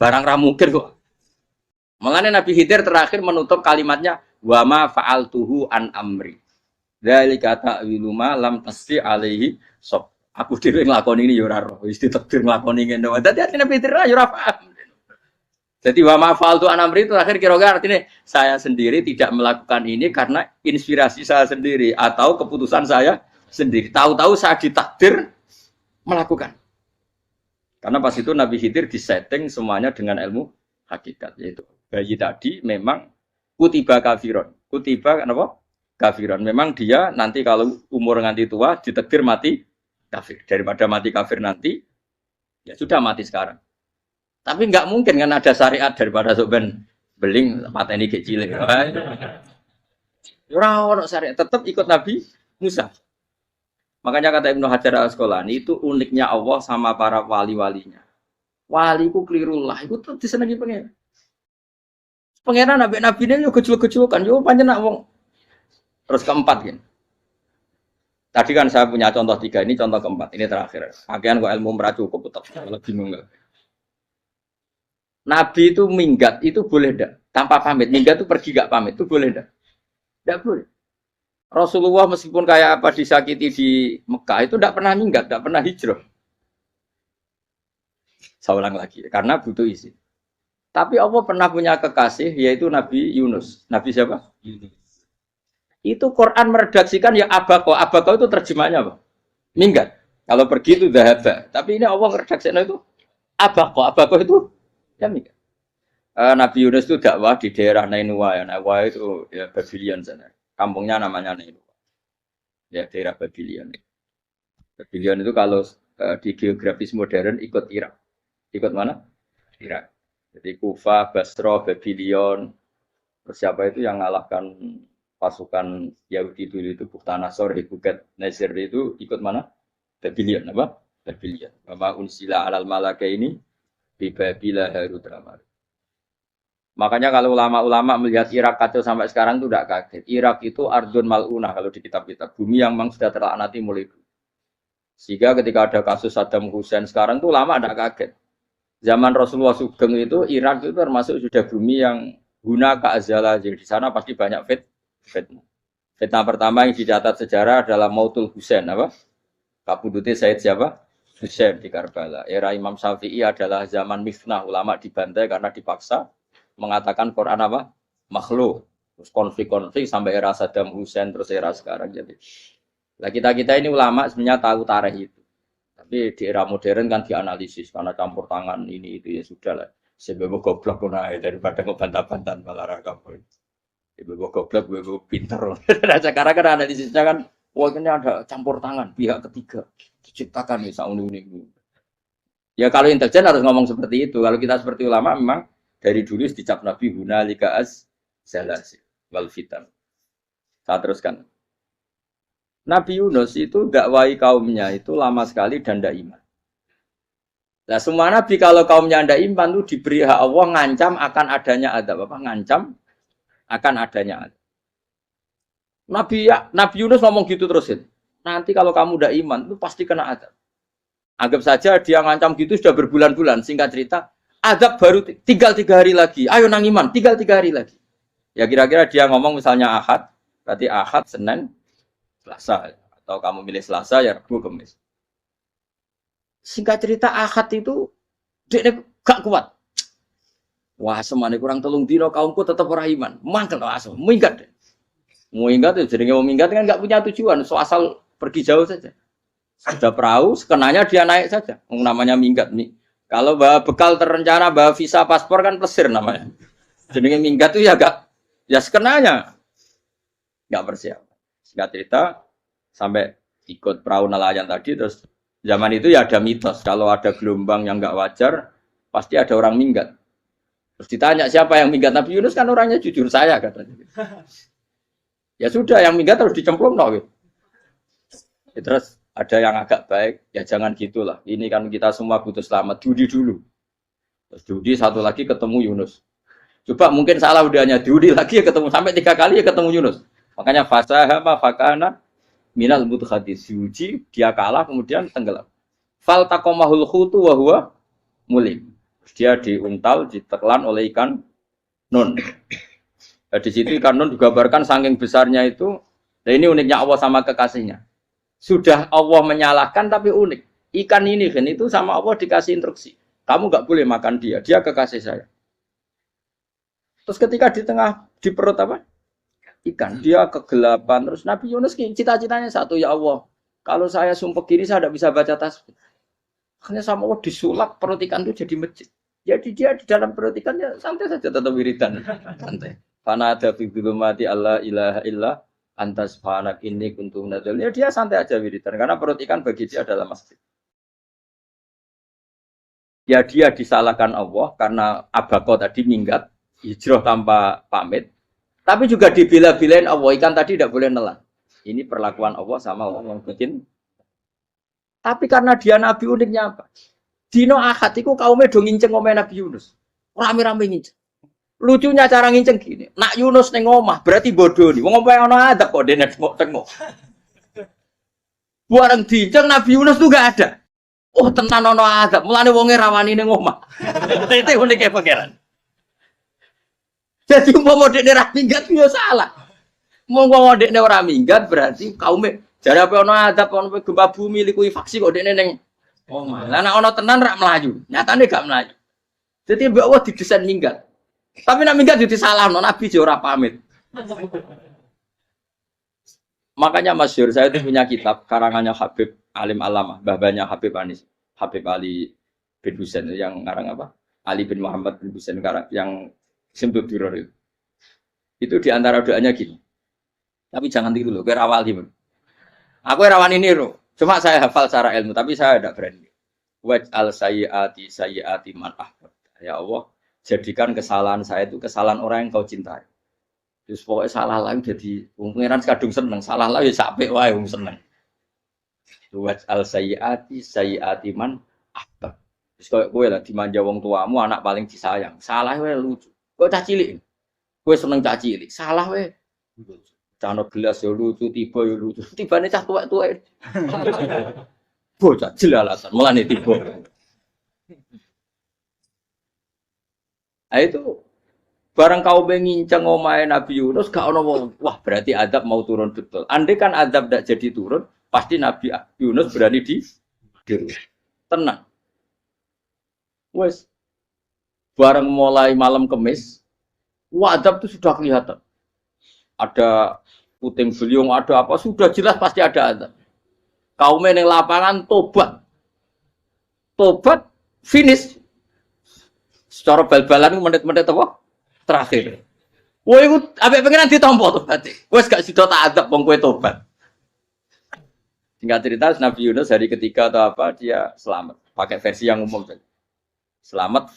Barang ra mungkin kok. Makanya Nabi Khidir terakhir menutup kalimatnya wa ma fa'altuhu an amri. Dzalika ta'wilu ma lam tasfi alaihi sob. Aku dhewe nglakoni ini ya ora roh, wis ditakdir nglakoni ngene wae. Dadi artine Nabi Khidir ya ora paham. Jadi wa ma fa'altu an amri itu terakhir kira-kira artinya saya sendiri tidak melakukan ini karena inspirasi saya sendiri atau keputusan saya sendiri. Tahu-tahu saya ditakdir melakukan. Karena pas itu Nabi Khidir disetting semuanya dengan ilmu hakikat, yaitu bayi tadi memang kutiba kafiron. Kutiba apa? Kafiron. Memang dia nanti kalau umur nganti tua ditakdir mati kafir. Daripada mati kafir nanti, ya sudah mati sekarang. Tapi nggak mungkin kan ada syariat daripada soben beling pateni gek cilik. Ora ono syariat, tetap ikut Nabi Musa. Makanya kata Ibnu Hajar Al-Asqalani itu uniknya Allah sama para wali-walinya. Waliku kelirullah, itu tuh disenangi pengen. Pengenan nabi ini yo gejluk-gejlukan, yo pancen nak wong. Terus keempat kan. Tadi kan saya punya contoh 3, ini contoh keempat, ini terakhir. Pakaian kok ilmu merah cukup tetap, kalau bingung enggak. Nabi itu minggat itu boleh enggak? Tanpa pamit, minggat itu pergi enggak pamit, itu boleh enggak? Enggak boleh. Rasulullah meskipun kayak apa disakiti di Mekah itu enggak pernah minggat, enggak pernah hijrah. Saya ulang lagi, karena butuh isi. Tapi Allah pernah punya kekasih, yaitu Nabi Yunus. Nabi siapa? Yunus. Itu Quran meredaksikan ya abako. Abako itu terjemahnya apa? Minggat. Kalau pergi itu dahaba. Tapi ini Allah meredaksikan itu abako. Abako itu ya minggat. Nabi Yunus itu dakwah di daerah Nainua. Ya. Nainua itu ya Babylon sana. Kampungnya namanya Nainua. Ya daerah Babylon. Babylon itu kalau di geografis modern ikut Irak. Ikut mana? Irak. Jadi Kufa, Basra, Babylon. Terus siapa itu yang ngalahkan pasukan Yahudi itu Bukhtanasor, Hebuket, Nasir itu ikut mana? Babylon apa? Babylon. Mama unsila alal malaka ini di Babila Harut Ramar. Makanya kalau ulama-ulama melihat Irak kacau sampai sekarang itu tidak kaget. Irak itu ardun mal'unah kalau di kitab-kitab. Bumi yang memang sudah terlaknati mulai dulu. Sehingga ketika ada kasus Saddam Hussein sekarang itu ulama tidak kaget. Zaman Rasulullah Sugeng itu Irak itu termasuk sudah bumi yang guna keazalah. Jadi di sana pasti banyak fitnah. Fitnah pertama yang dicatat sejarah adalah Mautul Husain apa? Kabudute Said siapa? Husain di Karbala. Era Imam Syafi'i adalah zaman mifnah, ulama dibantai karena dipaksa mengatakan Quran apa? Makhluk. Terus konflik-konflik sampai era Saddam Hussein terus era sekarang jadi. Lah kita ini ulama sebenarnya tahu tarikh itu. Tapi di era modern kan dianalisis karena campur tangan ini itu ya sudah lah. Sebab goblok pun daripada ngebantah-bantahan malah rakam. Ibu goblok, ibu pinter. Nah, sekarang kan analisisnya kan, wah ini ada campur tangan pihak ketiga diciptakan nih sauni-uni. Ya kalau intelijen harus ngomong seperti itu. Kalau kita seperti ulama memang dari dulu dicap Nabi hunalika az zalasi wal fitan. Saya teruskan. Nabi Yunus itu dakwai kaumnya itu lama sekali dan tidak iman. Nah semua nabi kalau kaumnya tidak iman itu diberi hak Allah ngancam akan adanya adab apa? Ngancam akan adanya adab. Nabi Yunus ngomong gitu terusin. Nanti kalau kamu tidak iman itu pasti kena adab. Anggap saja dia ngancam gitu sudah berbulan-bulan. Singkat cerita, adab baru tinggal 3 hari lagi. Ayo nang iman, tinggal 3 hari lagi. Ya kira-kira dia ngomong misalnya Ahad, berarti Ahad, Senin, Selasa. Atau kamu milih Selasa, ya Rabu, Kamis. Singkat cerita Ahad itu dia gak kuat. Wah, semane kurang 3 dino kaumku tetap ora iman. Mangkel aso, minggat deh. Mau minggat itu jadi mau minggat kan nggak punya tujuan, so asal pergi jauh saja. Sudah perahu, sekenanya dia naik saja. Namanya minggat nih. Kalau bawa bekal terencana, bawa visa paspor kan plesir namanya. Jadi minggat itu ya gak, ya sekenanya nggak persiapan. Singkat cerita sampai ikut perahu nelayan tadi terus zaman itu ya ada mitos kalau ada gelombang yang nggak wajar pasti ada orang minggat. Terus ditanya siapa yang minggat Nabi Yunus kan orangnya jujur saya katanya. Ya sudah yang minggat harus dicemplung no. Ya, terus ada yang agak baik ya jangan gitulah. Ini kan kita semua butuh selamat judi dulu. Terus judi satu lagi ketemu Yunus. Coba mungkin salah udahnya judi lagi ya ketemu sampai 3 kali ya ketemu Yunus. Makanya fasahama fakana minal mudkhadis diuji dia kalah kemudian tenggelam. Fal taqamahul khutu wa huwa mulim. Dia diuntal ditelan oleh ikan nun. Nah, di situ ikan nun digambarkan saking besarnya itu. Nah ini uniknya Allah sama kekasihnya. Sudah Allah menyalahkan tapi unik. Ikan ini kan itu sama Allah dikasih instruksi. Kamu nggak boleh makan dia. Dia kekasih saya. Terus ketika di tengah di perut apa? Ikan. Dia kegelapan. Terus Nabi Yunus cita-citanya satu ya Allah. Kalau saya sumpah gini saya tidak bisa baca tasbih. Hanya sama Allah disulap perut ikan itu jadi masjid. Jadi dia di dalam perut ikan ya santai saja tetap wiridan. Santai. Fana ada fi dzulumati alla ilaha illa anta subhanak inni kuntu minadz dzalimin. Ya dia santai aja wiridan karena perut ikan bagi dia adalah masjid. Ya dia disalahkan Allah karena abako tadi minggat, hijrah tanpa pamit. Tapi juga dibela-belain Allah, ikan tadi tidak boleh nelan. Ini perlakuan Allah sama Allah yang bikin. Tapi karena dia Nabi uniknya apa? Dino akad itu kaumnya do nginceng omah Nabi Yunus. Rame-rame nginceng. Lucunya cara nginceng gini. Nak Yunus neng omah berarti bodoh nih. Wong omah ana adab kok dene tengok. Bareng dinceng Nabi Yunus tuh gak ada. Oh tenan ana adab. Mulane wonge rawani ning omah. Itu unike pangeran. Jadi umpama dekne ra minggat yo salah. Umpama dekne ora minggat berarti kaume jare apa ana adab ana gempa bumi likuwi faksi kok dekne ning omah. Lah nek ana tenan ra mlayu. Nyatane gak mlayu. Jadi mbok Allah didesain minggat. Tapi nek minggat yo disalahno Nabi yo ora pamit. Makanya masyhur saya itu punya kitab karangannya Habib Alim Alama, babanya Habib Anis, Habib Ali bin Husain yang ngarang apa? Ali bin Muhammad bin Husain yang Simtud Duror itu. Itu diantara doanya gini. Tapi jangan tiru loh, kira awal gini. Aku rawan ini loh. Cuma saya hafal secara ilmu, tapi saya tidak berani. Waj'al sayyiati man ahbab. Ya Allah, jadikan kesalahan saya itu kesalahan orang yang kau cintai. Terus pokoknya salah lagi jadi pengiran kadung seneng, salah lagi sampai wae seneng. Waj'al sayyiati man ahbab. Terus kowe lah dimanja wong tuamu, anak paling disayang. Salah wae lucu. Kok cah cilik? Kowe seneng cah cilik. Salah wae. Cano gelas yo lucu, tiba yo lucu. Tibane cah tuwek-tuwek. Bocah jelalasan, mulane tiba. Itu barang kau mengincang omahe Nabi Yunus gak ono wong. Wah, berarti adab mau turun betul. Andai kan adab tidak jadi turun, pasti Nabi Yunus berani di tenang. Wes bareng mulai malam Kamis, adab itu sudah kelihatan. Ada puting beliung, ada apa, sudah jelas pasti ada adab. Kaum yang lapangan tobat. Tobat, finish. Secara bal-balan menit-menit apa? Terakhir. Wah, itu apa pengen ditompo tobat. Wes gak sudah tak adab wong kowe tobat. Singkat cerita Nabi Yunus hari ketiga atau apa dia selamat. Pakai versi yang umum saja. Selamat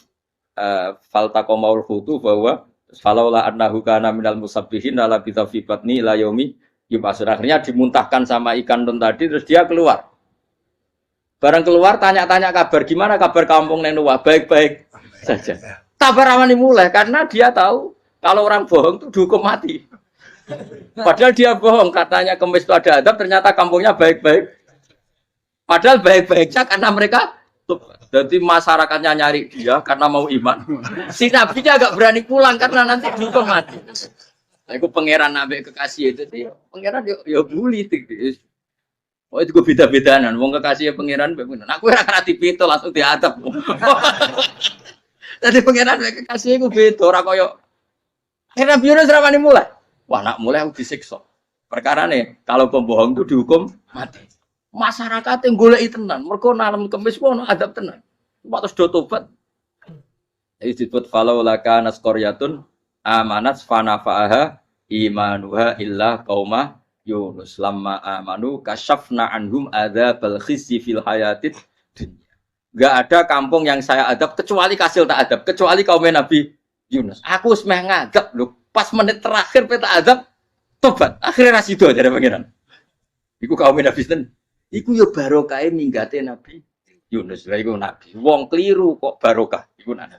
faltaqamaul hutu bahwa falaula annahu kana minal musabbihin la bisa fi batni la yaumi yub'atsun. Akhirnya dimuntahkan sama ikan don tadi terus dia keluar. Barang keluar tanya-tanya kabar gimana kabar kampung Nenuwa baik-baik saja. Kabar awani mulai karena dia tahu kalau orang bohong itu dihukum mati. Padahal dia bohong katanya Kemis itu ada adab ternyata kampungnya baik-baik. Padahal baik-baiknya karena mereka jadi masyarakatnya nyari dia karena mau iman. Si nabinya agak berani pulang karena nanti dihukum mati. Aku pangeran nabi kekasih itu sih. Pangeran ya bully itu. Oh itu gue beda-bedaan. Wong kekasih pangeran benar. Aku ora kena dipito langsung diadab. Jadi pangeran kekasih gue beda ora koyo. Akhirnya Yunus rawani mulai. Wah nak mulai aku disiksa. Perkara nih kalau pembohong itu dihukum mati. Masyarakat yang golek tenan, mergo nalem Kemis ono adab tenan. Waktu do tobat. Iki disebut falau laka nasqaryatun amanat fanafa'aha imanuha illa qauma Yunus lamma amanu kasyafna anhum adzabal khizyi fil hayatid dunya. Enggak ada kampung yang saya adab kecuali kasil tak adab, kecuali kaum Nabi Yunus. Aku wis meh ngadab lho, pas menit terakhir peta adab tobat. Akhirnya rasido dari pangeran. Iku kaum Nabi ten. Iku yo barokah minggate Nabi Yunus. Lah iku nabi. Wong keliru kok barokah. Iku nabi.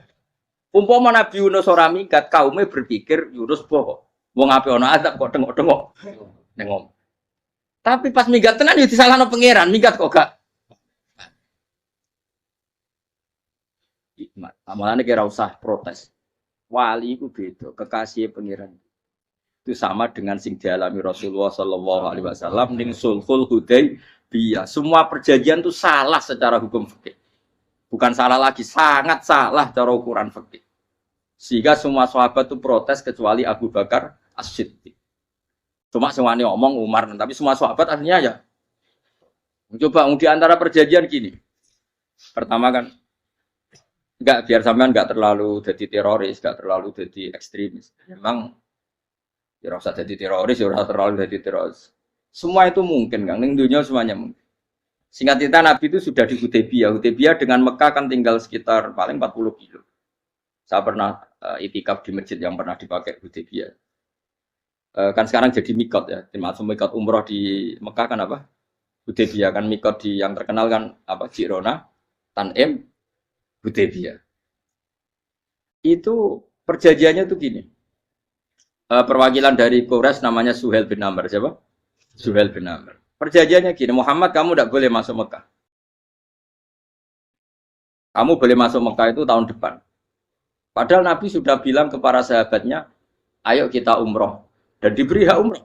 Umpama Nabi Yunus ora minggat, kaume berpikir Yunus bohong. Wong ape ana adab kok tengok-tengok. Nengom. Tapi pas minggat tenan yo disalahno pangeran, minggat kok gak. Hikmat. Amalane kira usah protes. Wali iku beda, kekasih pangeran. Itu sama dengan sing dialami Rasulullah sallallahu alaihi wasallam ning Sulhul Hudaybiyah. Semua perjanjian itu salah secara hukum fikih. Bukan salah lagi, sangat salah cara ukuran fikih. Sehingga semua sahabat itu protes kecuali Abu Bakar As-Siddiq. Cuma semuanya ngomong Umar, tapi semua sahabat akhirnya ya. Coba di antara perjanjian gini. Pertama kan enggak biar sampean enggak terlalu jadi teroris, enggak terlalu jadi ekstremis. Memang ya rasa jadi teroris, ya rasa terlalu jadi teroris. Semua itu mungkin, Kang. Ning dunia semuanya mungkin. Singkat cerita Nabi itu sudah di Hudaybiyah. Hudaybiyah dengan Mekah kan tinggal sekitar paling 40 kilo. Saya pernah itikaf di masjid yang pernah dipakai Hudaybiyah. Kan sekarang jadi mikot ya. Termasuk mikot umroh di Mekah kan apa? Hudaybiyah kan mikot di yang terkenal kan apa? Jirona, Tanim, Hudaybiyah. Itu perjanjiannya tuh gini. Perwakilan dari Quraisy namanya Suhail bin Amr. Siapa? Suhail bin Amr. Perjanjiannya gini, Muhammad kamu tidak boleh masuk Mekah. Kamu boleh masuk Mekah itu tahun depan. Padahal Nabi sudah bilang ke para sahabatnya, ayo kita umroh. Dan diberi hak umroh.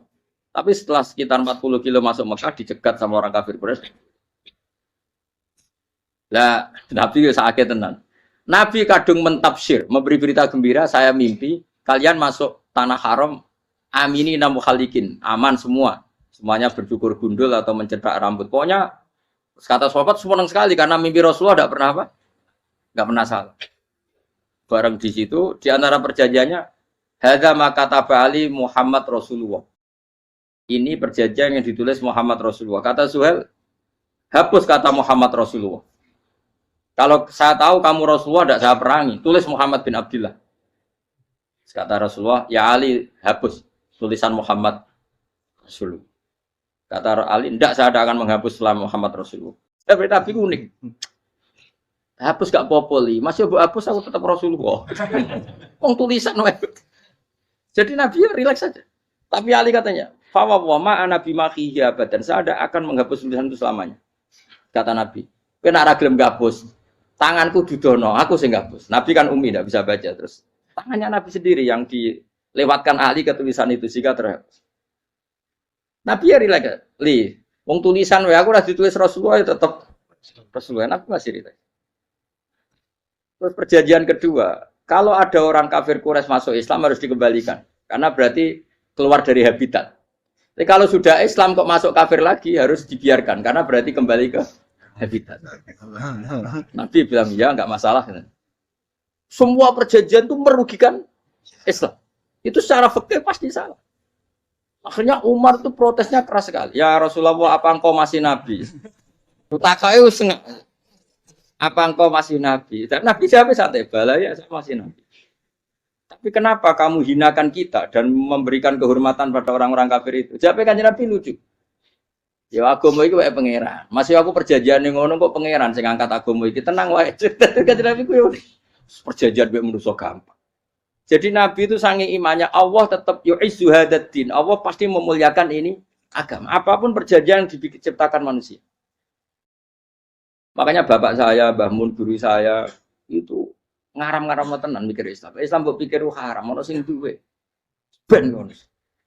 Tapi setelah sekitar 40 kilo masuk Mekah, dicegat sama orang kafir Quraisy. Lah, Nabi sakit tenan. Nabi kadung mentafsir, memberi berita gembira, saya mimpi, kalian masuk tanah haram, amini namu khalikin, aman semua. Semuanya bercukur gundul atau mencetak rambut. Pokoknya kata sahabat senang sekali karena mimpi Rasulullah tidak pernah apa? Enggak pernah salah. Bareng di situ di antara perjanjiannya hadza ma kataba ali Muhammad Rasulullah. Ini perjanjian yang ditulis Muhammad Rasulullah. Kata Suhail, hapus kata Muhammad Rasulullah. Kalau saya tahu kamu Rasulullah tidak saya perangi, tulis Muhammad bin Abdullah. Kata Rasulullah, ya Ali hapus tulisan Muhammad Rasulullah. Kata Ali, tidak saya akan menghapus setelah Muhammad Rasulullah. Tapi unik. Hapus gak popoli, masih hapus aku tetap Rasulullah. Wong tulisan wae. Jadi Nabi ya rileks saja. Tapi Ali katanya, fa wa ma ana bi maqihi abadan. Saya tidak akan menghapus tulisan itu selamanya. Kata Nabi, kowe nek ora gelem ngapus, tanganku dudono, aku sing ngapus. Nabi kan umi tidak bisa baca terus. Tangannya Nabi sendiri yang dilewatkan Ali ke tulisan itu sehingga terhapus. Nabi ya rileks, wong tulisan wae aku ora ditulis Rasulullah ya tetap Rasulullah. Nabi masih rileks. Terus perjanjian kedua, kalau ada orang kafir Quraisy masuk Islam harus dikembalikan karena berarti keluar dari habitat. Tapi kalau sudah Islam kok masuk kafir lagi harus dibiarkan karena berarti kembali ke habitat. Nabi bilang ya nggak masalah. Semua perjanjian itu merugikan Islam. Itu secara fikih pasti salah. Akhirnya Umar itu protesnya keras sekali. Ya Rasulullah, apa engkau masih Nabi? Takayu apa engkau masih Nabi? Dan Nabi jawab santai, bala ya saya masih Nabi. Tapi kenapa kamu hinakan kita dan memberikan kehormatan pada orang-orang kafir itu? Jawabnya kan Nabi lucu. Ya agama itu kayak pangeran. Masih aku perjanjian yang ngono kok pangeran sing angkat agama iki tenang wae. Kan Nabi ku perjanjian mbek manusa gampang. Jadi Nabi itu saking imannya Allah tetap yu'izzu hadaddin. Allah pasti memuliakan ini agama. Apapun perjanjian yang diciptakan manusia. Makanya bapak saya, Mbah Mun guru saya itu ngaram-ngaram tenan mikir Islam. Islam mbok pikir haram, ono sing duwe. Ben ngono.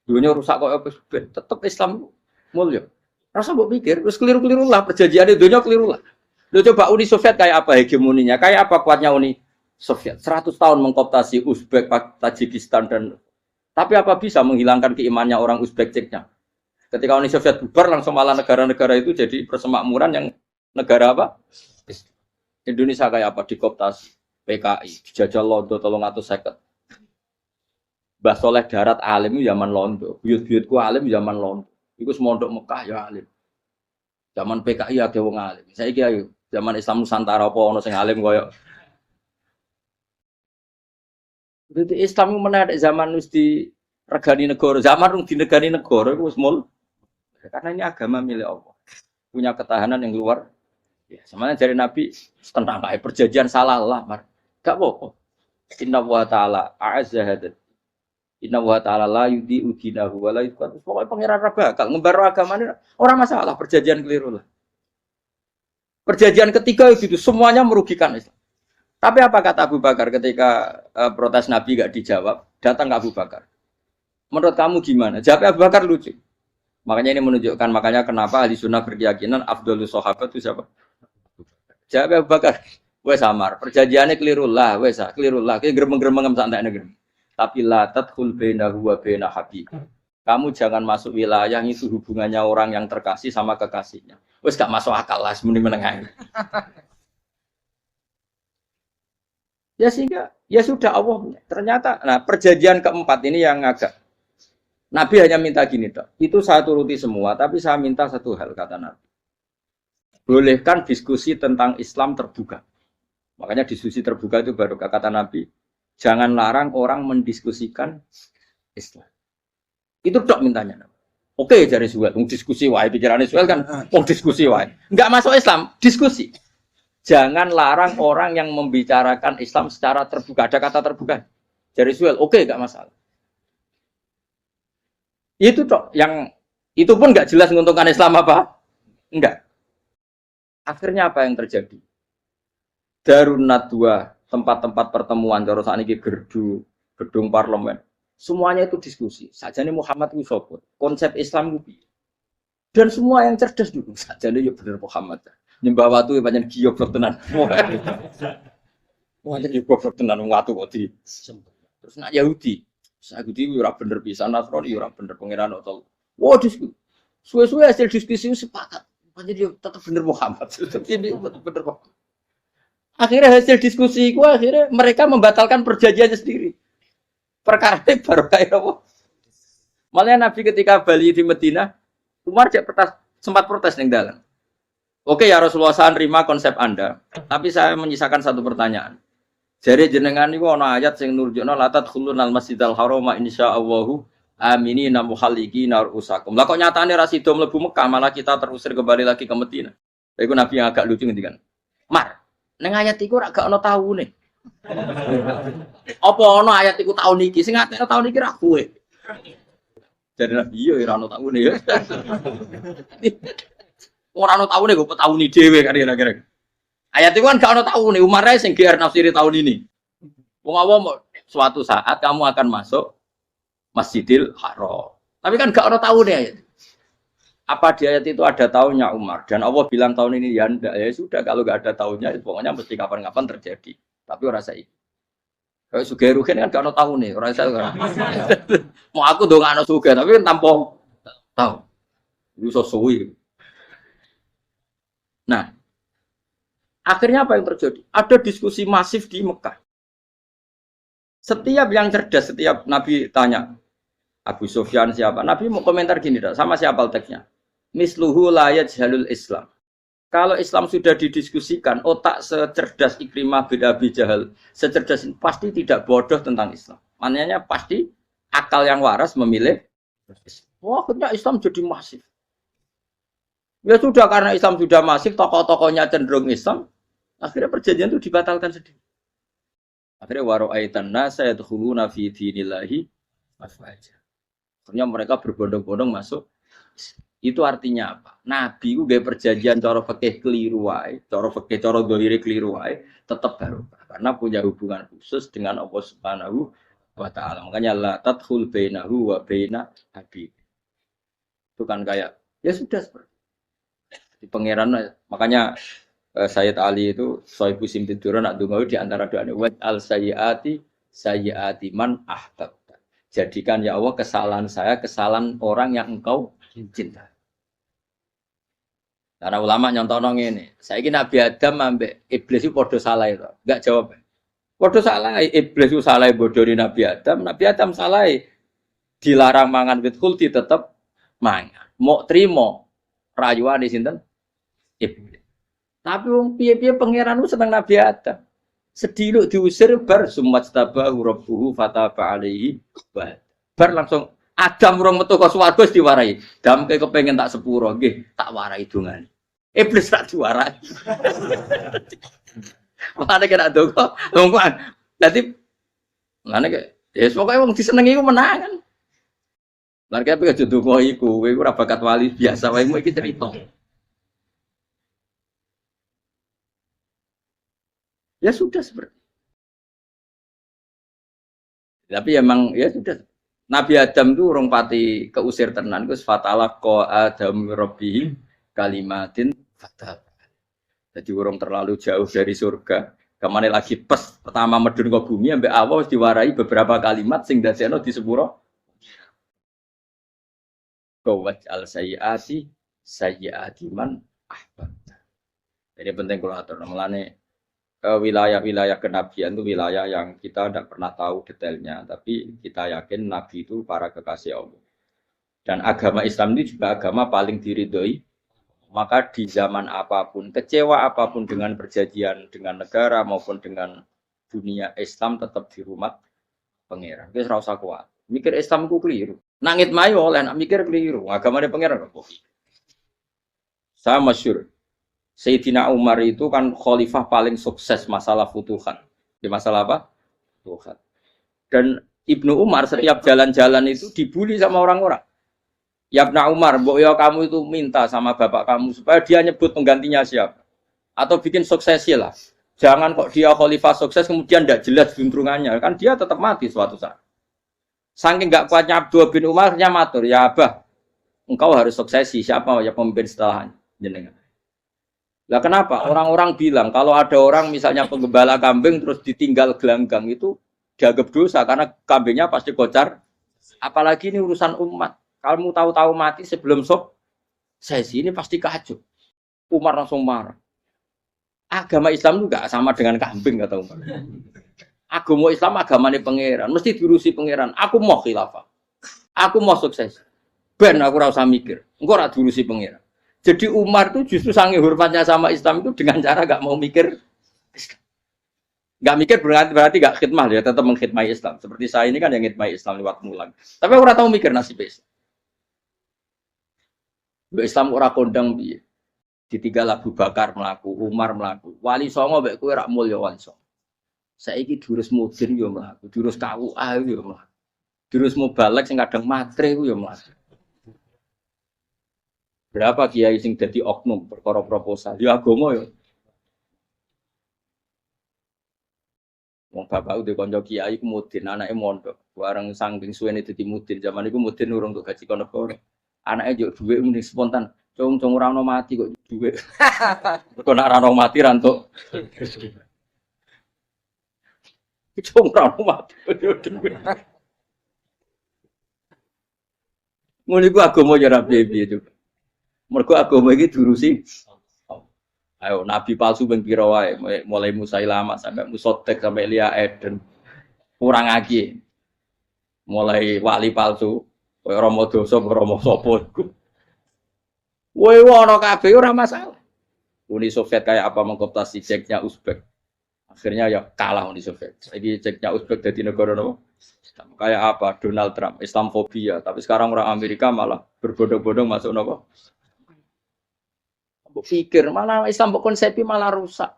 Dunya rusak kok apa ben. Tetep Islam mulya. Rasa mbok pikir terus keliru-keliru lah perjanjian dunya keliru lah. Lo coba Uni Soviet kayak apa hegemoninya? Kayak apa kuatnya Uni Soviet 100 tahun mengkooptasi Uzbek, Tajikistan dan tapi apa bisa menghilangkan keimannya orang Uzbek Ceknya? Ketika Uni Soviet bubar langsung malah negara-negara itu jadi persemakmuran yang negara apa? Indonesia kayak apa dikooptasi PKI, dijajah Londo 350. Mbah Soleh Darat alim zaman Londo, buyut-buyutku alim zaman Londo. Iku semondok Mekah ya alim. Zaman PKI ada wong alim. Saiki ayo zaman Islam Nusantara apa ono sing alim koyo jadi Islam itu menarik zaman wis di regani negara, zaman rung di negani negara itu wis mul. Karena ini agama milik Allah. Punya ketahanan yang luar. Ya, semuanya dari Nabi tentang kayak perjanjian salah lah, Mar. Gak apa-apa. Inna wa ta'ala a'azza hadat. Inna wa ta'ala la yudhi'u dinahu wa la yudhi'u. Pokoknya pangeran bakal ngembar agama ini orang masalah perjanjian keliru lah. Perjanjian ketiga itu semuanya merugikan Islam. Tapi apa kata Abu Bakar ketika protes Nabi gak dijawab, datang ke Abu Bakar. Menurut kamu gimana? Jawab Abu Bakar lucu. Makanya ini menunjukkan makanya kenapa ahli sunnah berkeyakinan afdhalus sahabat itu siapa? Jawab Abu Bakar. Wes samar, perjanjiannya keliru lah, wes keliru lah. Kita gremeng-gremeng santai negeri. Tapi la tadkhul bainahu wa baina habib. Kamu jangan masuk wilayah itu hubungannya orang yang terkasih sama kekasihnya. Wes gak masuk akal lah, semuanya menengah. Ya sehingga ya sudah Allah ternyata nah perjanjian keempat ini yang agak Nabi hanya minta gini toh itu saya turuti semua tapi saya minta satu hal kata Nabi Bolehkan diskusi tentang Islam terbuka. Makanya diskusi terbuka itu baru kata Nabi, jangan larang orang mendiskusikan Islam. Itu dok mintanya. Oke, jari Suwel, diskusi wae pikirannya Suwel kan, diskusi wae. Enggak masuk Islam, diskusi. Jangan larang orang yang membicarakan Islam secara terbuka. Ada kata terbuka. Jari Suwel, oke, enggak masalah. Itu dok, yang itu pun enggak jelas menguntungkan Islam apa? Enggak. Akhirnya apa yang terjadi? Darun Nadwa, tempat-tempat pertemuan, terus ini gedung parlemen. Semuanya itu diskusi. Sajane Muhammad itu sopot. Konsep Islam itu. Dan semua yang cerdas dulu. Sajane ya bener Muhammad. Nyembah watu ya banyak giyoblok tenan. Wah, jadi goblok tenan watu kok di. Terus nak Yahudi. Yahudi ora bener pisan, Nasrani ora bener pangeran atau. Wah, diskusi. Suwe-suwe hasil diskusi sepakat. Jadi tetap bener Muhammad. Ini bener kok. Akhirnya hasil diskusi itu akhirnya mereka membatalkan perjanjiannya sendiri. Perkara ini baru kayak apa? Malah Nabi ketika Bali di Medina, Umar sempat protes ning dalam. Oke ya Rasulullah, saya nerima konsep Anda, tapi saya menyisakan satu pertanyaan. Jadi jenengan niku ana ayat sing nurjukna la tadkhulunal masjidal harama insyaallahu aminina muhallikina rusakum. Lah kok nyatane ra sida mlebu Mekah, malah kita terusir kembali lagi ke Medina. Iku Nabi yang agak lucu ngendikan. Mar, ning ayat iku ora gak ana taune. Apa ana ayat iku taun iki? Sing ngatene taun iki ra kowe. Jadi Nabi iya ora ana taune ya. Ora ana taune kok tauni dhewe kan kira-kira. Ayat itu kan gak ana taune, Umar ae sing GR nafsiri tahun ini. Wong awam suatu saat kamu akan masuk Masjidil Haram. Tapi kan gak ana taune ayat. Apa di ayat itu ada tahunnya Umar? Dan Allah bilang tahun ini ya enggak, ya sudah kalau gak ada tahunnya pokoknya mesti kapan-kapan terjadi. Tapi ora saiki. Kayak Sugih Ruhin kan gak ana tahune, ora iso. Mau aku ndongakno Sugih tapi kan tanpa tahu. Iso suwi. Nah, akhirnya apa yang terjadi? Ada diskusi masif di Mekah. Setiap yang cerdas, setiap Nabi tanya, Abu Sufyan siapa? Nabi mau komentar gini, sama siapa teksnya? Misluhu la yajhalul Islam. Kalau Islam sudah didiskusikan, otak secerdas Ikrimah bin Abi Jahal, secerdas ini pasti tidak bodoh tentang Islam. Maknanya pasti akal yang waras memilih. Wah, akhirnya Islam jadi masif. Ya sudah, karena Islam sudah masif, tokoh-tokohnya cenderung Islam, akhirnya perjanjian itu dibatalkan sendiri. Akhirnya waro'aitan nasa yadkhuluna fi dinillahi afwaja. Akhirnya mereka berbondong-bondong masuk. Itu artinya apa? Nabi itu gaya perjanjian cara fikih keliru wae, cara fikih cara dzahire keliru wae, tetap barokah karena punya hubungan khusus dengan Allah Subhanahu wa taala. Makanya la tadkhul bainahu wa baina habib. Itu kan kayak ya sudah seperti di pangeran, makanya Sayyid Ali itu Sohibu Simtiduran nak dungawi di antara doanya wa al sayyiati man ahbab. Jadikan ya Allah kesalahan saya kesalahan orang yang engkau cinta. Karena ulama nyontono ngene, saiki Nabi Adam ambek iblis itu padha salah itu. Enggak jawab. Padha salah, iblis itu salah bodoni Nabi Adam salah dilarang mangan wit khuldi tetep mangan. Mau trimo rayuane sinten? Iblis. Tapi wong piye-piye pangeran ku seneng Nabi Adam. Sediluk diusir bar sumat tabahu rabbuhu fataba alaihi bar langsung Adam urung metu ka swarga wis diwarai. Dam kepengen tak sepuro nggih, tak warai dongane. Iblis tak diwarai. Makane kena donga, lungguan. Dadi ngene ke, ya pokoke wong disenengi ku menangan. Lan kaya aja donga iku, kowe ora bakat wali biasa wae iki cerita. Ya sudah seperti. Tapi emang ya sudah. Nabi Adam itu urung pati keusir tenan, Gus fatalaqa Adam rabbih kalimatin fatab. Jadi urung terlalu jauh dari surga. Kemana lagi pas pertama medun ke bumi ambek Allah diwarai beberapa kalimat sing dadekno di sepuro. Qawat al sayyiati man ahbab. Jadi penting kalau atur mulane wilayah-wilayah kenabian itu wilayah yang kita tidak pernah tahu detailnya, tapi kita yakin Nabi itu para kekasih Allah. Dan agama Islam ini juga agama paling diridhoi. Maka di zaman apapun, kecewa apapun dengan perjanjian dengan negara maupun dengan dunia, Islam tetap di rumah pangeran. Wis ora usah kuat. Mikir Islam ku keliru. Nangit mayo oleh nak mikir keliru. Agamane pangeran kok. Saya masyhur. Sayyidina Umar itu kan khalifah paling sukses masalah futuhat. Di masalah apa? Futuhat. Dan Ibnu Umar setiap jalan-jalan itu dibully sama orang-orang. Ya Ibnu Umar, mbok ya kamu itu minta sama bapak kamu supaya dia nyebut penggantinya siapa. Atau bikin suksesi lah. Jangan kok dia khalifah sukses kemudian tidak jelas juntrungannya. Kan dia tetap mati suatu saat. Saking nggak kuatnya Abdul bin Umar, matur, ya Abah, engkau harus suksesi. Siapa ya pemimpin setelahnya? Jenengan. Lah kenapa? Orang-orang bilang kalau ada orang misalnya penggembala kambing terus ditinggal gelanggang itu dianggap dosa karena kambingnya pasti kocar. Apalagi ini urusan umat. Kamu tahu-tahu mati sebelum sesi ini pasti kacau. Umar langsung marah. Agama Islam juga sama dengan kambing kata Umar. Agama Islam agamanya pangeran, mesti diurusi pangeran. Aku mau khilafah. Aku mau sukses. Ben aku ora usah mikir. Engko ora diurusi pangeran. Jadi Umar itu justru sange hormatnya sama Islam itu dengan cara gak mau mikir. Gak mikir berarti gak khidmah ya, tetap mengkhidmati Islam. Seperti saya ini kan yang khidmati Islam lewat mulang. Tapi aku ora tahu mikir nasib Islam. Islam ora kondang piye. Ditinggal Abu Bakar mlaku, Umar mlaku. Wali songo mek kowe rak mulya wali songo. Saiki durus mudin yo mlaku, durus KUA yo mlaku. Durus mubalek sing kadang matre ku yo mlaku. Berapa kiai sing dadi oknum perkara proposal? Ya agama yo. Wong bapak udah kanca kiai ku mudin, anake mondok. Bareng saking suwene dadi mudin, zaman iku mudin urung untuk gaji kono. Anake yo dhuwit mending spontan. Cung ora ono mati kok dhuwit. Kok nek ora ono mati ra entuk. Cung ora ono mati dhuwit. Ngono iku agama yo ra piye-piye juga. Mergo agama iki diurusi. Ayo nabi palsu ben pira wae, mulai Musailama sampai Musotek sampai Lia Eden. Kurang lagi. Mulai wali palsu, koyo Rama dosa, Rama sapa iku. Woi ono kabeh ora masalah. Uni Soviet kayak apa mengkooptasi Ceknya Uzbek. Akhirnya ya kalah Uni Soviet. Saiki Ceknya Uzbek dadi negara apa? Kayak apa Donald Trump, Islamofobia, tapi sekarang orang Amerika malah berbondong-bondong masuk nopo. Mbok pikir malah Islam mbok konsepi malah rusak.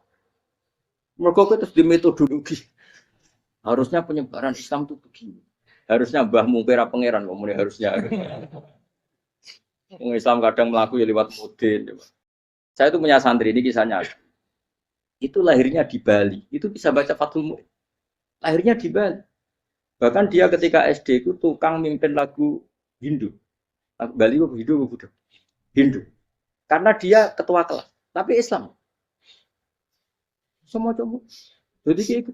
Mergo terus di metodologi. Harusnya penyebaran Islam itu begini. Harusnya mbahmu kira pangeran kok muni harusnya. Wong Islam kadang melaku ya lewat mudin. Saya itu punya santri ini kisahnya. Itu lahirnya di Bali. Itu bisa baca Fathul Mu'in. Lahirnya di Bali. Bahkan dia ketika SD itu tukang mimpin lagu Hindu. Lagu Bali itu Hindu. Karena dia ketua kelas. Tapi Islam. Semua coba. Jadi ikut.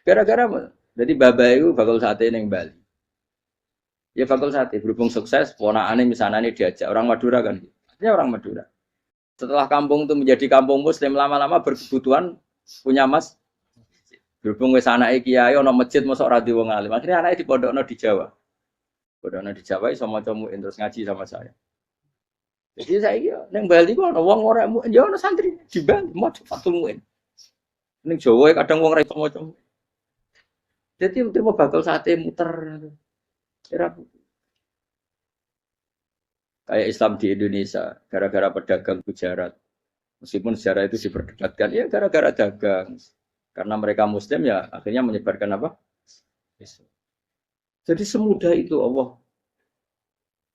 Gara-gara apa? Jadi bapak itu bakal sate yang Bali. Ya bakal sate. Berhubung sukses, ponakane misalnya diajak. Orang Madura kan. Artinya orang Madura. Setelah kampung itu menjadi kampung Muslim, lama-lama berkebutuhan punya mas. Berhubung wis anake kiai ana masjid mosok ora di wong alim. Akhirnya anake dipondokno di Jawa. Pondokno di Jawa iso maca muin terus ngaji sama saya. Jadi saya iki ning Bali kok ana wong ora muin, ya ana santri di Bali maca Fathul Muin. Ning Jawa kadang wong ora iso maca. Jadi terima bakal sate muter. Kira kayak Islam di Indonesia gara-gara pedagang Gujarat. Meskipun sejarah itu diperdebatkan ya gara-gara dagang. Karena mereka Muslim ya akhirnya menyebarkan apa? Jadi semudah itu Allah.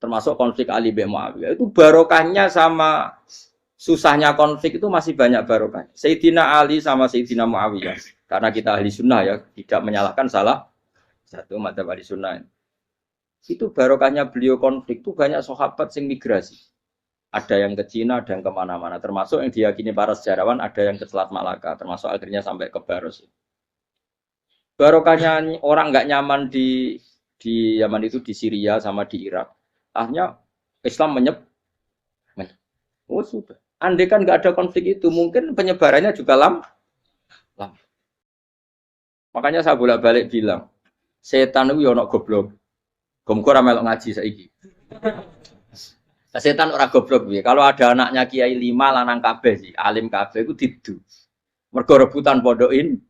Termasuk konflik Ali bin Muawiyah itu barokahnya sama susahnya konflik itu masih banyak barokah. Sayyidina Ali sama Sayyidina Muawiyah karena kita ahli sunnah ya tidak menyalahkan salah satu madzhab ahli sunnah. Itu barokahnya beliau konflik itu banyak sahabat yang migrasi. Ada yang ke Cina, ada yang kemana-mana. Termasuk yang diyakini para sejarawan ada yang ke Selat Malaka. Termasuk akhirnya sampai ke Baros. Barokahnya orang nggak nyaman di Yaman itu di Syria sama di Irak. Akhirnya Islam oh sudah. Andai kan nggak ada konflik itu, mungkin penyebarannya juga lama. Makanya saya bolak-balik bilang, setan itu ono goblok. Gomko ra melok ngaji saiki. Setan ora goblok piye. Kalau ada anaknya kiai 5 lanang kabeh sih, alim kabeh iku didu. Mergo rebutan pondokin.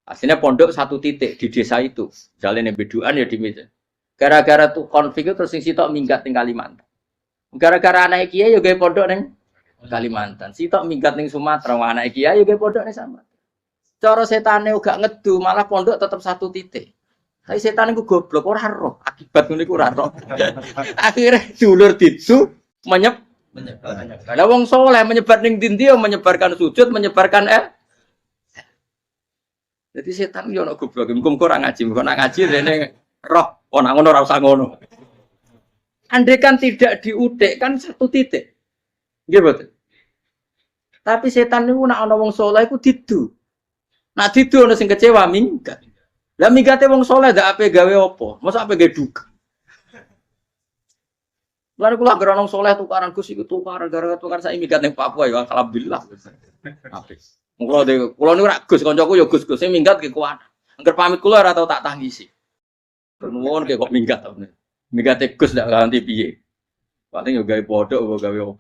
Aslinya pondok satu titik di desa itu. Misalnya beduan ya di meja. Gara-gara tuh konflik itu terus sing sitok minggat ning Kalimantan. Gara-gara anak kiai yo gawe pondok ning Kalimantan. Sitok minggat ning Sumatera, anak kiai yo gawe pondok ning sama. Cara setane uga ngedu, malah pondok tetap satu titik. Tapi setan iku goblok ora roh, akibat ngene iku ora roh. Akhirnya dulur didu menyebar. Lah wong saleh menyebar ning ndi yo menyebarkan sujud, menyebarkan Jadi setan yo ono goblok, muga ora ngaji, muga nak ngaji rene roh, ana ngono ora usah ngono. Andai kan tidak diudik kan satu titik. Nggih betul. Tapi setan niku nak ana wong saleh iku didu. Nak didu ana sing kecewa minggat. Lah mingate wong saleh ndak ape gawe apa? Masa ape gawe duka. Lan kula anggere wong saleh tukaran Gus iku tukaran gara-gara tukaran sak minggat ning Papua ya alhamdulillah. Apik. Kula niku rak Gus kancaku ya Gus-Gus sing minggat ki kuat. Angger pamit kula ora tau tak tangisi. Nuwun kok minggat to. Mingate Gus ndak ganti piye. Paling yo gawe podok apa gawe opo.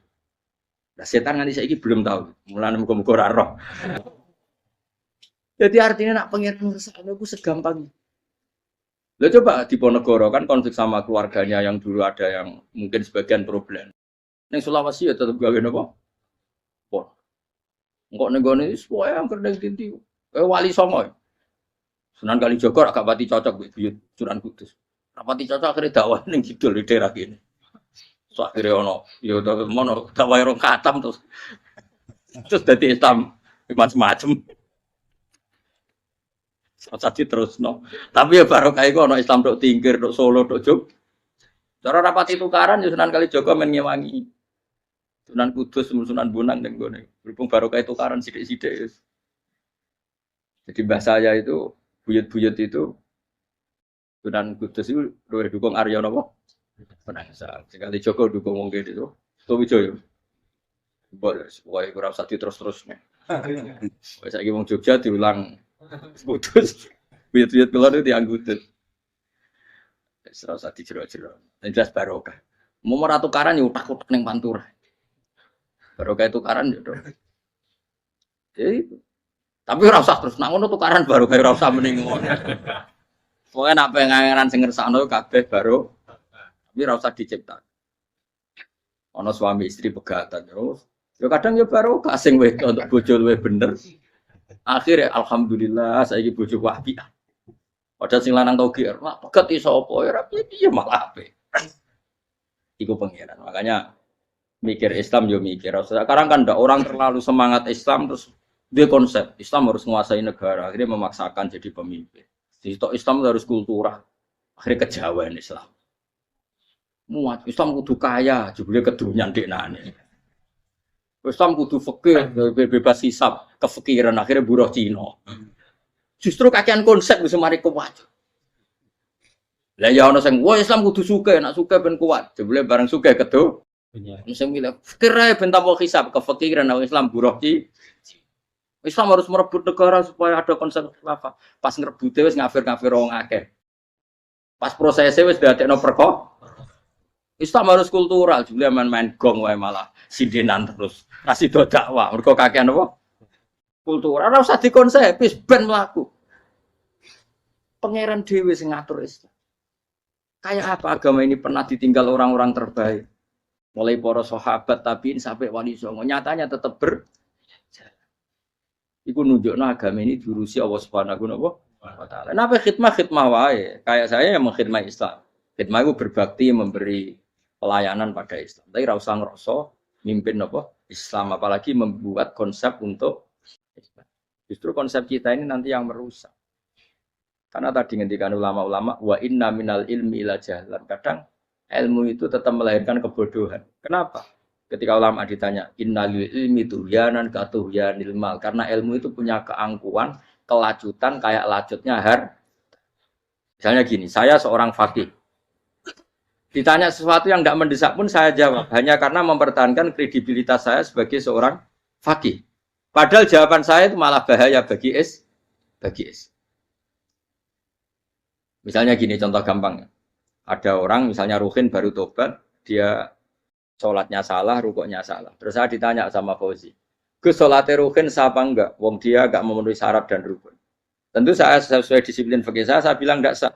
Lah setan nganti saiki belum tahu. Mulane muga-muga ora roh. Jadi artinya nak pengen ngersakno ku segampang. Lah coba di Ponegoro kan konflik sama keluarganya yang dulu ada yang mungkin sebagian problem. Ning Sulawesi ya tetep gawe napa? Pon. Engko ning gone wis wae angker ning dinti. Wali Songo. Sunan Kalijaga agak pati cocok mbek buyut Sunan Kudus. Rapati cocok akhirnya dakwah ning kidul di daerah kene. So akhirnya ono ya mono dakwah rong katam terus dadi Islam macam-macam. Saja terus no. Tapi ya barokah iku ana Islam tok Tingkir, tok Solo, tok Jog. Cara rapati tukaran ya Sunan Kalijaga men ngewangi. Sunan Kudus, Sunan Bonang ning gone. Berhubung barokah tukaran sithik-sithik. Jadi bahasa saya itu buyut-buyut itu Sunan Kudus itu luwih dukung Arya napa? Penangsa. Sekali Joko dukung wong kene itu. Suwijoyo. Wae ora usah diterus-terusne. Wes saiki wong Jogja diulang putus, buyut-buyut keluar itu dianggutin. Serasa dijero-jero. Jelas barokah. Mau ora tukaran ya utak-utak ning Pantura. Barokah tukaran ya dong. Jadi, tapi ora usah terus nak ngono tukaran barokah ora usah mending ngono. Pokoke nak pengangenan sing ngersakno kabeh baro. Tapi ora usah dicipta. Ana suami istri pegatan terus. Ya kadang ya barokah sing wedok untuk bojo luwih bener. Akhirnya alhamdulillah saiki bojoku apik. Padahal sing lanang tau GR, mak peget iso apa ya piye malah apik. Iku pengiran. Makanya mikir Islam yo mikir. Sekarang kan ndak orang terlalu semangat Islam terus dia konsep Islam harus menguasai negara, akhirnya memaksakan jadi pemimpin. Jadi Islam harus kultural. Akhirnya kejauhan Islam. Muat Islam kudu kaya, jebule kedunyan deknane. Islam kudu fikih, bebas hisab, kefikiran akhirnya buruh Cina. Justru kakean konsep bisa mari kuat. Lah ya ana sing wah Islam kudu sugih, nek sugih ben kuat. Jebule bareng sugih kedo. Sing milih fikir ae ben tambah hisab, kefikiran Islam buruh Islam harus merebut negara supaya ada konsep khilafah. Pas ngrebute wis ngafir-ngafir wong akeh. Pas prosesnya wis dadekno perkara. Islam harus kultural, juga main-main gong wae malah sindenan terus. Kasih do dakwah, mergo kakean apa? Kultural, ora usah dikonsep, wis ben mlaku. Pangeran dhewe sing ngatur Islam. Kayak apa agama ini pernah ditinggal orang-orang terbaik? Mulai para sahabat tabiin sampai wali songo, nyatanya tetap iku nunjukno agama ini diurusi Allah Subhanahu wa taala. Napa khidmah wae? Kayak saya yang mengkhidmati Islam. Khidmah itu berbakti memberi pelayanan pada Islam. Tapi ra usah ngrasa mimpin apa Islam, apalagi membuat konsep untuk Islam. Justru konsep kita ini nanti yang merusak. Karena tadi ngendikan ulama-ulama wa inna minal ilmi ila jahlan. Kadang ilmu itu tetap melahirkan kebodohan. Kenapa? Ketika ulama ditanya innalil ilmi tuhyanan katuhyanil mal, karena ilmu itu punya keangkuhan, kelajutan kayak lacutnya Misalnya gini, saya seorang faqih. Ditanya sesuatu yang tidak mendesak pun saya jawab. Hanya karena mempertahankan kredibilitas saya sebagai seorang faqih. Padahal jawaban saya itu malah bahaya bagi Is. Misalnya gini contoh gampangnya. Ada orang misalnya Ruhin baru tobat, dia sholatnya salah, rukuknya salah. Terus saya ditanya sama Fauzi, Gus sholatnya Ruhin sah apa enggak? Wong dia enggak memenuhi syarat dan rukun. Tentu saya sesuai disiplin fikih saya bilang enggak sah.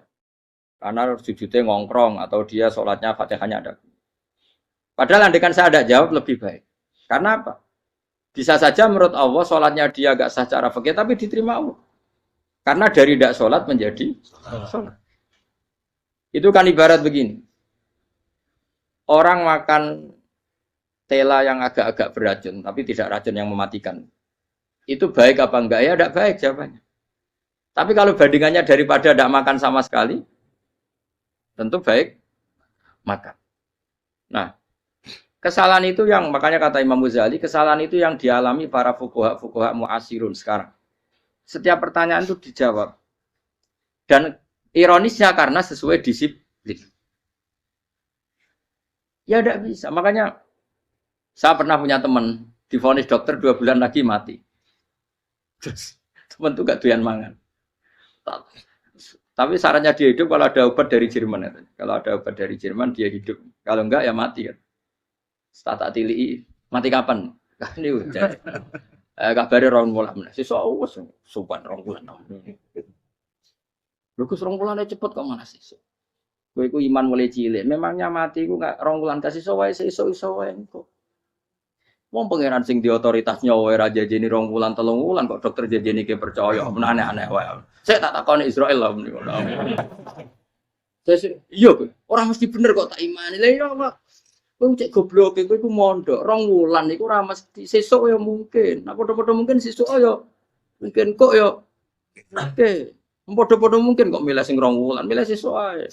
Karena sujudnya ngongkrong atau dia sholatnya fatihahnya ada. Padahal andikan saya ada jawab lebih baik. Karena apa? Bisa saja menurut Allah sholatnya dia agak sah secara fikih tapi diterima Allah. Karena dari tidak sholat menjadi sholat. Itu kan ibarat begini. Orang makan tela yang agak-agak beracun, tapi tidak racun yang mematikan. Itu baik apa enggak? Ya tidak baik jawabannya. Tapi kalau bandingannya daripada tidak makan sama sekali, tentu baik makan. Nah, kesalahan itu yang, makanya kata Imam Ghazali, kesalahan itu yang dialami para fuqaha mu'asirun sekarang. Setiap pertanyaan itu dijawab. Dan ironisnya karena sesuai disiplin. Ya tidak bisa. Makanya saya pernah punya teman, divonis dokter 2 bulan lagi mati. Terus teman itu gak doyan mangan. Tapi sarannya dia hidup kalau ada obat dari Jerman. Kalau ada obat dari Jerman dia hidup. Kalau enggak ya mati kan. Tata tili mati kapan? Kan ini udah. Kabare rong wulan. Sesuk wis sopan rong wulan. Lho Gus rong wulane cepet kok mana sesuk. Kowe iku iman mulai cilik. Memangnya mati iku enggak rong wulan kasih wae sesuk iso wae kok. Wong pangeran sing di otoritas nyawa ora jajeni rong wulan 3 wulan kok dokter jajeni ke percaya. Aneh-aneh wae. Saya tak takoni Israel lah meniku. Iya kowe, ora mesti bener kok tak imani. Lah iya Pak. Kowe cek goblok kowe iku mondok 2 wulan iku ora mesti sesuk ya mungkin. Nah padha-padha mungkin sesuk ya mungkin kok ya oke. Padha-padha mungkin kok milih sing 2 wulan, milih sesuk ae.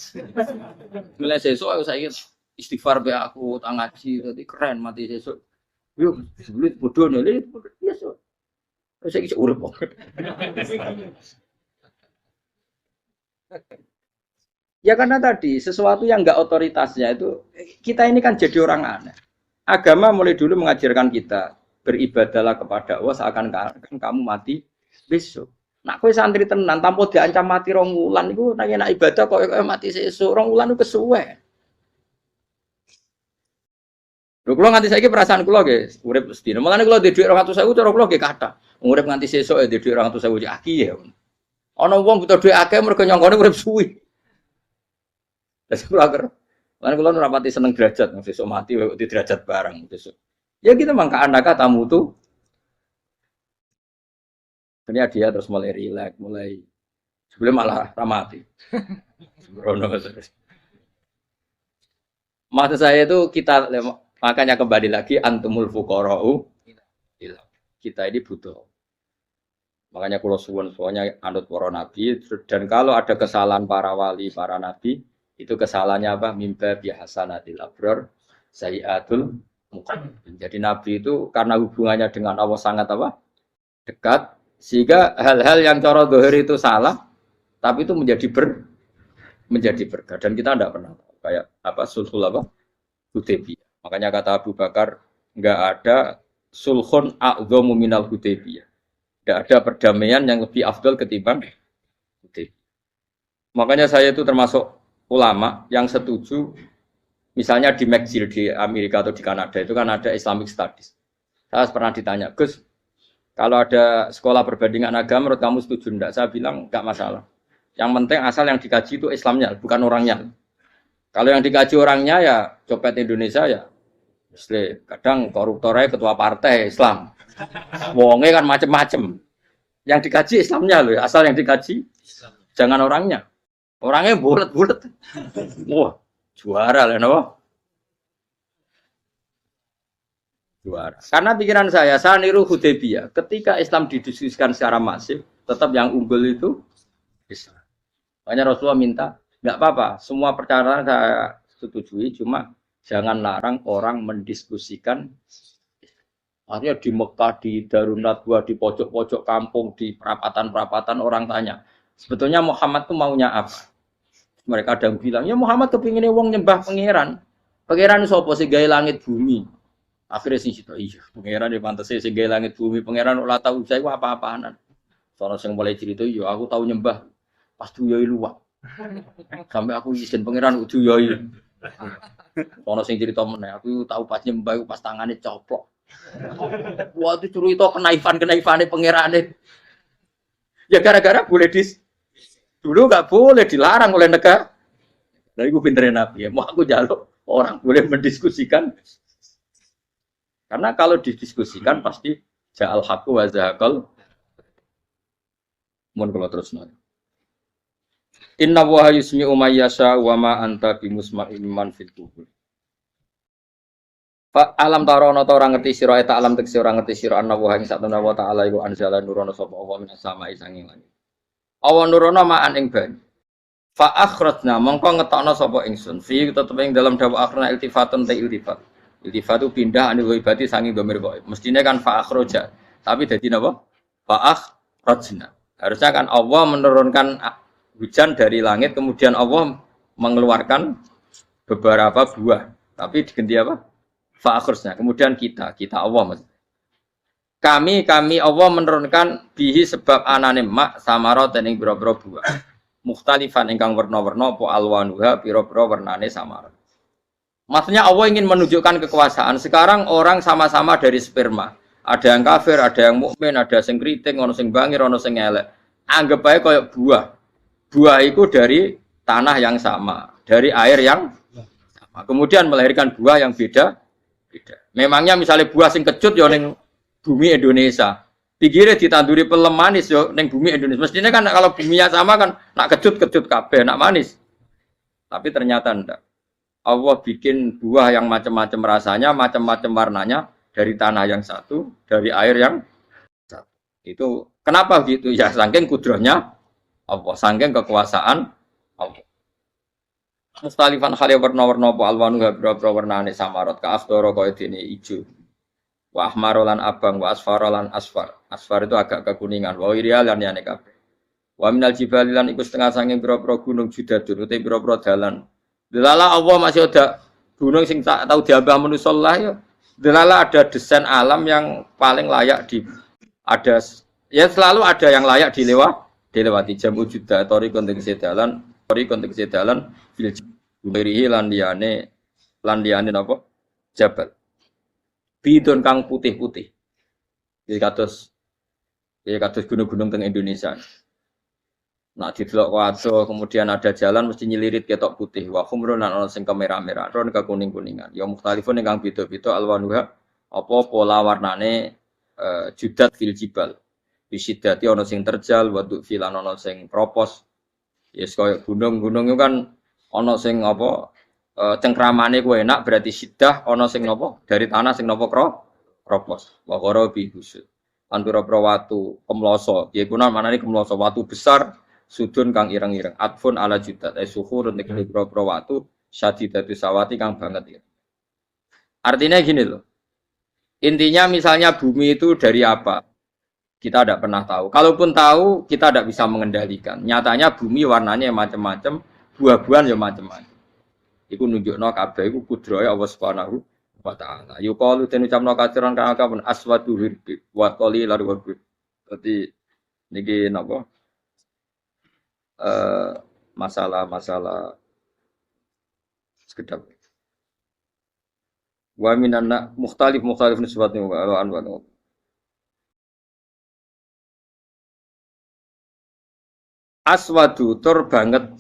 Milih sesuk ae saiki istighfar be aku tak ngaji dadi keren mati sesuk. Yo sulit bodoh nih, biasa. Saiki sik urip kok. Ya karena tadi sesuatu yang enggak otoritasnya itu kita ini kan jadi orang aneh. Agama mulai dulu mengajarkan kita beribadahlah kepada Allah seakan-akan kamu mati besok. Nak kowe santri tenan tanpa diancam mati 2 wulan iku nek ibadah kok mati sesuk 2 wulan itu kesuwe. Lho kula nganti saiki perasaan kula nggih urip sedina. Mulane kula ndek dhuwit 200.000 cara kula nggih kathah. Urip nganti sesuk ndek dhuwit 200.000 aki ya. Ana wong butuh dhuwit akeh mergo nyongkone urip suwi. Terus kula ker. Lan kula ora pati seneng derajat, sesuk mati kok di derajat barang sesuk. Ya gitu mangka anaka tamu tuh. Ternyata dia terus mulai rileks, mulai sebelum malah ramati. Sembrono terus. Maksud saya itu kita makanya kembali lagi antumul fuqara'u. Kita ini butuh. Makanya kalau suwun semuanya anut para nabi dan kalau ada kesalahan para wali, para nabi itu kesalahannya apa? Mimba bihasanatil abrar sayyiatul muqaddam. Jadi nabi itu karena hubungannya dengan Allah sangat apa? Dekat sehingga hal-hal yang cara zahir itu salah tapi itu menjadi berkah dan kita tidak pernah tahu kayak apa sulhul apa? Hudaybiyah. Makanya kata Abu Bakar enggak ada sulhun a'dhamu minal Hudaybiyah. Tidak ada perdamaian yang lebih afdal ketimbang Hudaybiyah. Makanya saya itu termasuk ulama yang setuju misalnya di McGill di Amerika atau di Kanada itu kan ada Islamic Studies. Saya pernah ditanya, Gus, kalau ada sekolah perbandingan agama menurut kamu setuju enggak? Saya bilang enggak masalah. Yang penting asal yang dikaji itu Islamnya, bukan orangnya. Kalau yang dikaji orangnya ya copet Indonesia ya. Kadang koruptornya ketua partai Islam. Wonge kan macem-macem. Yang dikaji Islamnya loh, asal yang dikaji jangan orangnya. Orangnya bulat-bulat. Wah, juara lah no. Juara. Karena pikiran saya niru Hudaybiyah. Ketika Islam didiskusikan secara masif, tetap yang unggul itu Islam. Makanya Rasulullah minta, enggak apa-apa, semua perkara saya setujui, cuma jangan larang orang mendiskusikan. Artinya di Mekah, di Darun Nadwa, di pojok-pojok kampung, di perapatan-perapatan orang tanya, sebetulnya Muhammad itu maunya apa? Mereka ada yang bilang, ya Muhammad kepinginnya wong nyembah pangeran. Pangeran sapa sing gawe langit bumi? Akhirnya sing cita, iya, pangeran di pantas sing gawe langit bumi, pangeran ora tau saya apa-apaanan. Soalnya sing mulai cerita, ya aku tahu nyembah pas tuyoi luwak. Sampai aku izin pangeran udu yoi. Ono sing cerita meneh, aku tahu pas nyembah pas tangane coplok. Wah itu curu itu kenaifan-kenaifane pangerane. Ya gara-gara boleh dulu nggak boleh dilarang oleh negara. Dari gue pinterin Nabi ya, mau aku jaluk orang boleh mendiskusikan. Karena kalau didiskusikan pasti ja'al haqqu wa zahaqal. Mun kalau terus nanti. Inna wa yusmi'u may yasha wa ma anta bimusma'in man fil qubur. Fa alam tarono ta ora ngerti sira eta alam tekse ora ngerti sira anna wa ing satuna wa ta'ala iku anzala nurono sapa Allah minas sama'i sanging langit. Awan nurono ma'an ing banyu. Fa akhrajna mongko ngetokno sapa ingsun fi tetep ing dalam dawa akhrana iltifatun ta iltifat. Iltifat itu pindah anil ghaibati sanging dhamir ghaib. Mestine kan fa akhraja, tapi dadi napa? Fa akhrajna. Harusnya kan Allah menurunkan hujan dari langit kemudian Allah mengeluarkan beberapa buah. Tapi diganti apa? Fa akhrajna. Kemudian kita Allah maksudnya. Kami Allah menurunkan bihi sebab anane mak samarat ing pira-pira buah. Mukhtalifan ingkang werna-werna apa alwanuha pira-pira wernane samar. Maksudnya Allah ingin menunjukkan kekuasaan. Sekarang orang sama-sama dari sperma. Ada yang kafir, ada yang mukmin, ada sing kriting, ono sing bangir, ono sing elek. Anggap aja kayak buah. Buah itu dari tanah yang sama, dari air yang sama. Kemudian melahirkan buah yang beda. Memangnya misalnya buah sing kecut ya ning bumi Indonesia. Pikirnya ditanduri pelem manis yo ning bumi Indonesia. Mestinya kan kalau buminya sama kan nak kecut kabeh, nak manis. Tapi ternyata enggak. Allah bikin buah yang macam-macam rasanya, macam-macam warnanya dari tanah yang satu, dari air yang satu. Itu kenapa gitu? Ya saking kudrahnya Allah, saking kekuasaan Allah. Mustalifan khali warna-warna apa alwanu habra warnane samarot ka asdoro kaya dene ijo. Wa ahmarolan abang wa asfarolan asfar. Asfar itu agak kekuningan. Wa irial lan yane kabeh. Wa minal jibali lan iku setengah saking pira-pira gunung judadun uti pira-pira dalan. Delala Allah masih ada gunung sing tak tahu diambah manusa lah ya. Delala ada desain alam yang paling layak ada ya selalu ada yang layak dilewati jam wujuda tori konteks dalan fil berihi lan liyane napa jabal bidon kang putih-putih jadi kados gunung-gunung teng Indonesia. Nah didelok waco kemudian ada jalan mesti nyelirit ketok putih wa khumrun lan ana sing kemerah-merah ron ke kuning-kuningan ya mukhtalifun ingkang beda-beda alwanuha apa pola warnane judat fil jibal bisidati ana sing terjal waduk filan ana sing propos yes kaya gunung-gunung itu kan ana sing apa cengkramane ku enak berarti sidah ana sing napa dari tanah sing napa propos wa qara bi husud lan pira-pira watu kemloso ya kuna manane kemloso watu besar sudun kang ireng-ireng atfun ala judat suhur nek pira-pira watu syadidatu sawati kang banget ya. Artinya gini loh. Intinya misalnya bumi itu dari apa? Kita tidak pernah tahu. Kalaupun tahu, kita tidak bisa mengendalikan. Nyatanya bumi warnanya macam-macam, buah-buahan ya macam-macam. Iku nunjukno kabeh iku kudrahe Allah Subhanahu wa taala. Yuqalu den ucapno kaciran kang akeh aswadu hirbi wa qalilan wa bi. Dadi niki napa? Masalah sekedap. Wa minan mukhtalif nisbatnya wa anwa. Aswadu tur banget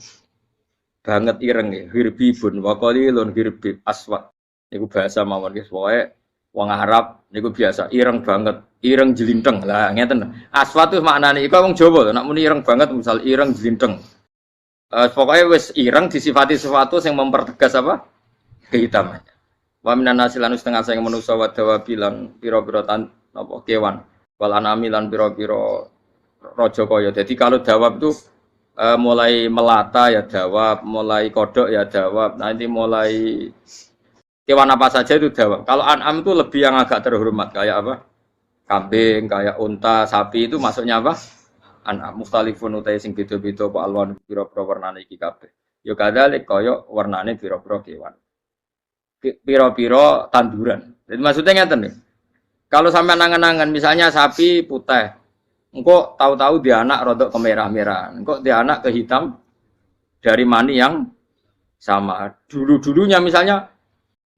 ireng ya, hirbibun wa qalilun hirbib aswad. Niku bahasa mawon guys, pokoke wong Arab niku biasa ireng banget, ireng jlinteng. Lah ngeten. Aswad itu maknane iku wong Jawa, nek muni ireng banget misal ireng jlinteng. Pokoknya wis ireng disifati sesuatu yang mempertegas apa? Kehitamannya. Wa minan nasilan setengah sing manusa wa dawabilan pira-pira apa kewan. Wal anami lan pira-pira raja kaya. Jadi kalau dawab itu mulai melata ya dawab, mulai kodok ya dawab. Nanti mulai kewan apa saja itu dawab. Kalau an'am itu lebih yang agak terhormat kayak apa? Kambing, kayak unta, sapi itu masuknya apa? An'am mukhtalifun utai sing beda-beda apa alwan pira-pira warnane iki kabeh. Ya kadzalik kaya warnane pira-pira kewan. Pira-pira tanduran. Jadi maksudnya ngeten nih. Kalau sampai nangan-nangan misalnya sapi putih, engkau tahu-tahu dia anak rodok kemerah-merahan, engkau dia anak kehitam, dari mani yang sama. Dulu-dulunya misalnya,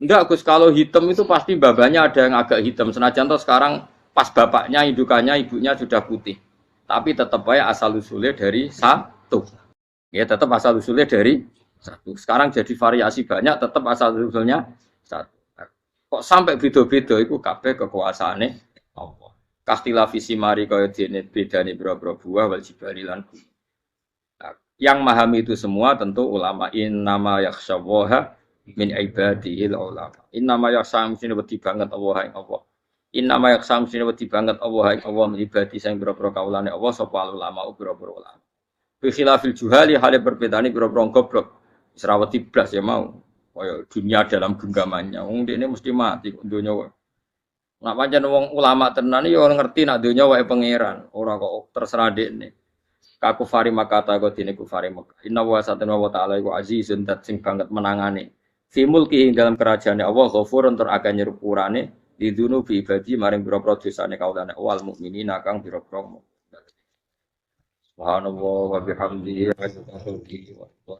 enggak Gus, kalau hitam itu pasti babanya ada yang agak hitam. Senajan toh sekarang pas bapaknya, indukannya, ibunya sudah putih. Tapi tetap aja asal usulnya dari satu. Ya tetap asal usulnya dari satu. Sekarang jadi variasi banyak, tetap asal usulnya satu. Kok sampai beda-beda itu kabeh kekuasaane Allah. Kastilah visi mari kaya dene bedane boro-boro buah wal jibali lan gunung. Nah, yang memahami itu semua tentu ulama innama yakhsyawaha min ibadihil ulama. Innama yakhsam sini wedi banget Allah ing Allah. Innama yakhsam sini wedi banget Allah ing Allah min ibadi sing boro-boro kaulane Allah sapa ulama boro-boro ulama. Bi khilafil juhali hale berbedane boro-boro goblok. Serawati blas ya mau. Kaya dunia dalam genggamannya. Wong ini mesti mati dunia wae. Nak pancen wong ulama tenan ya ora ngerti nak dunia wae pangeran, ora kok terserah dekne. Kaku fari makata kok dene kufari Mekah. Inna wa satana wa ta'ala iku azizun dat sing banget menangane. Fi mulki dalam kerajaane Allah ghafurun tur akeh nyepurane didunu bi ibadi maring boro-boro dosane kaulane wal mukminina kang boro-boro. Subhanallah wa bihamdihi wa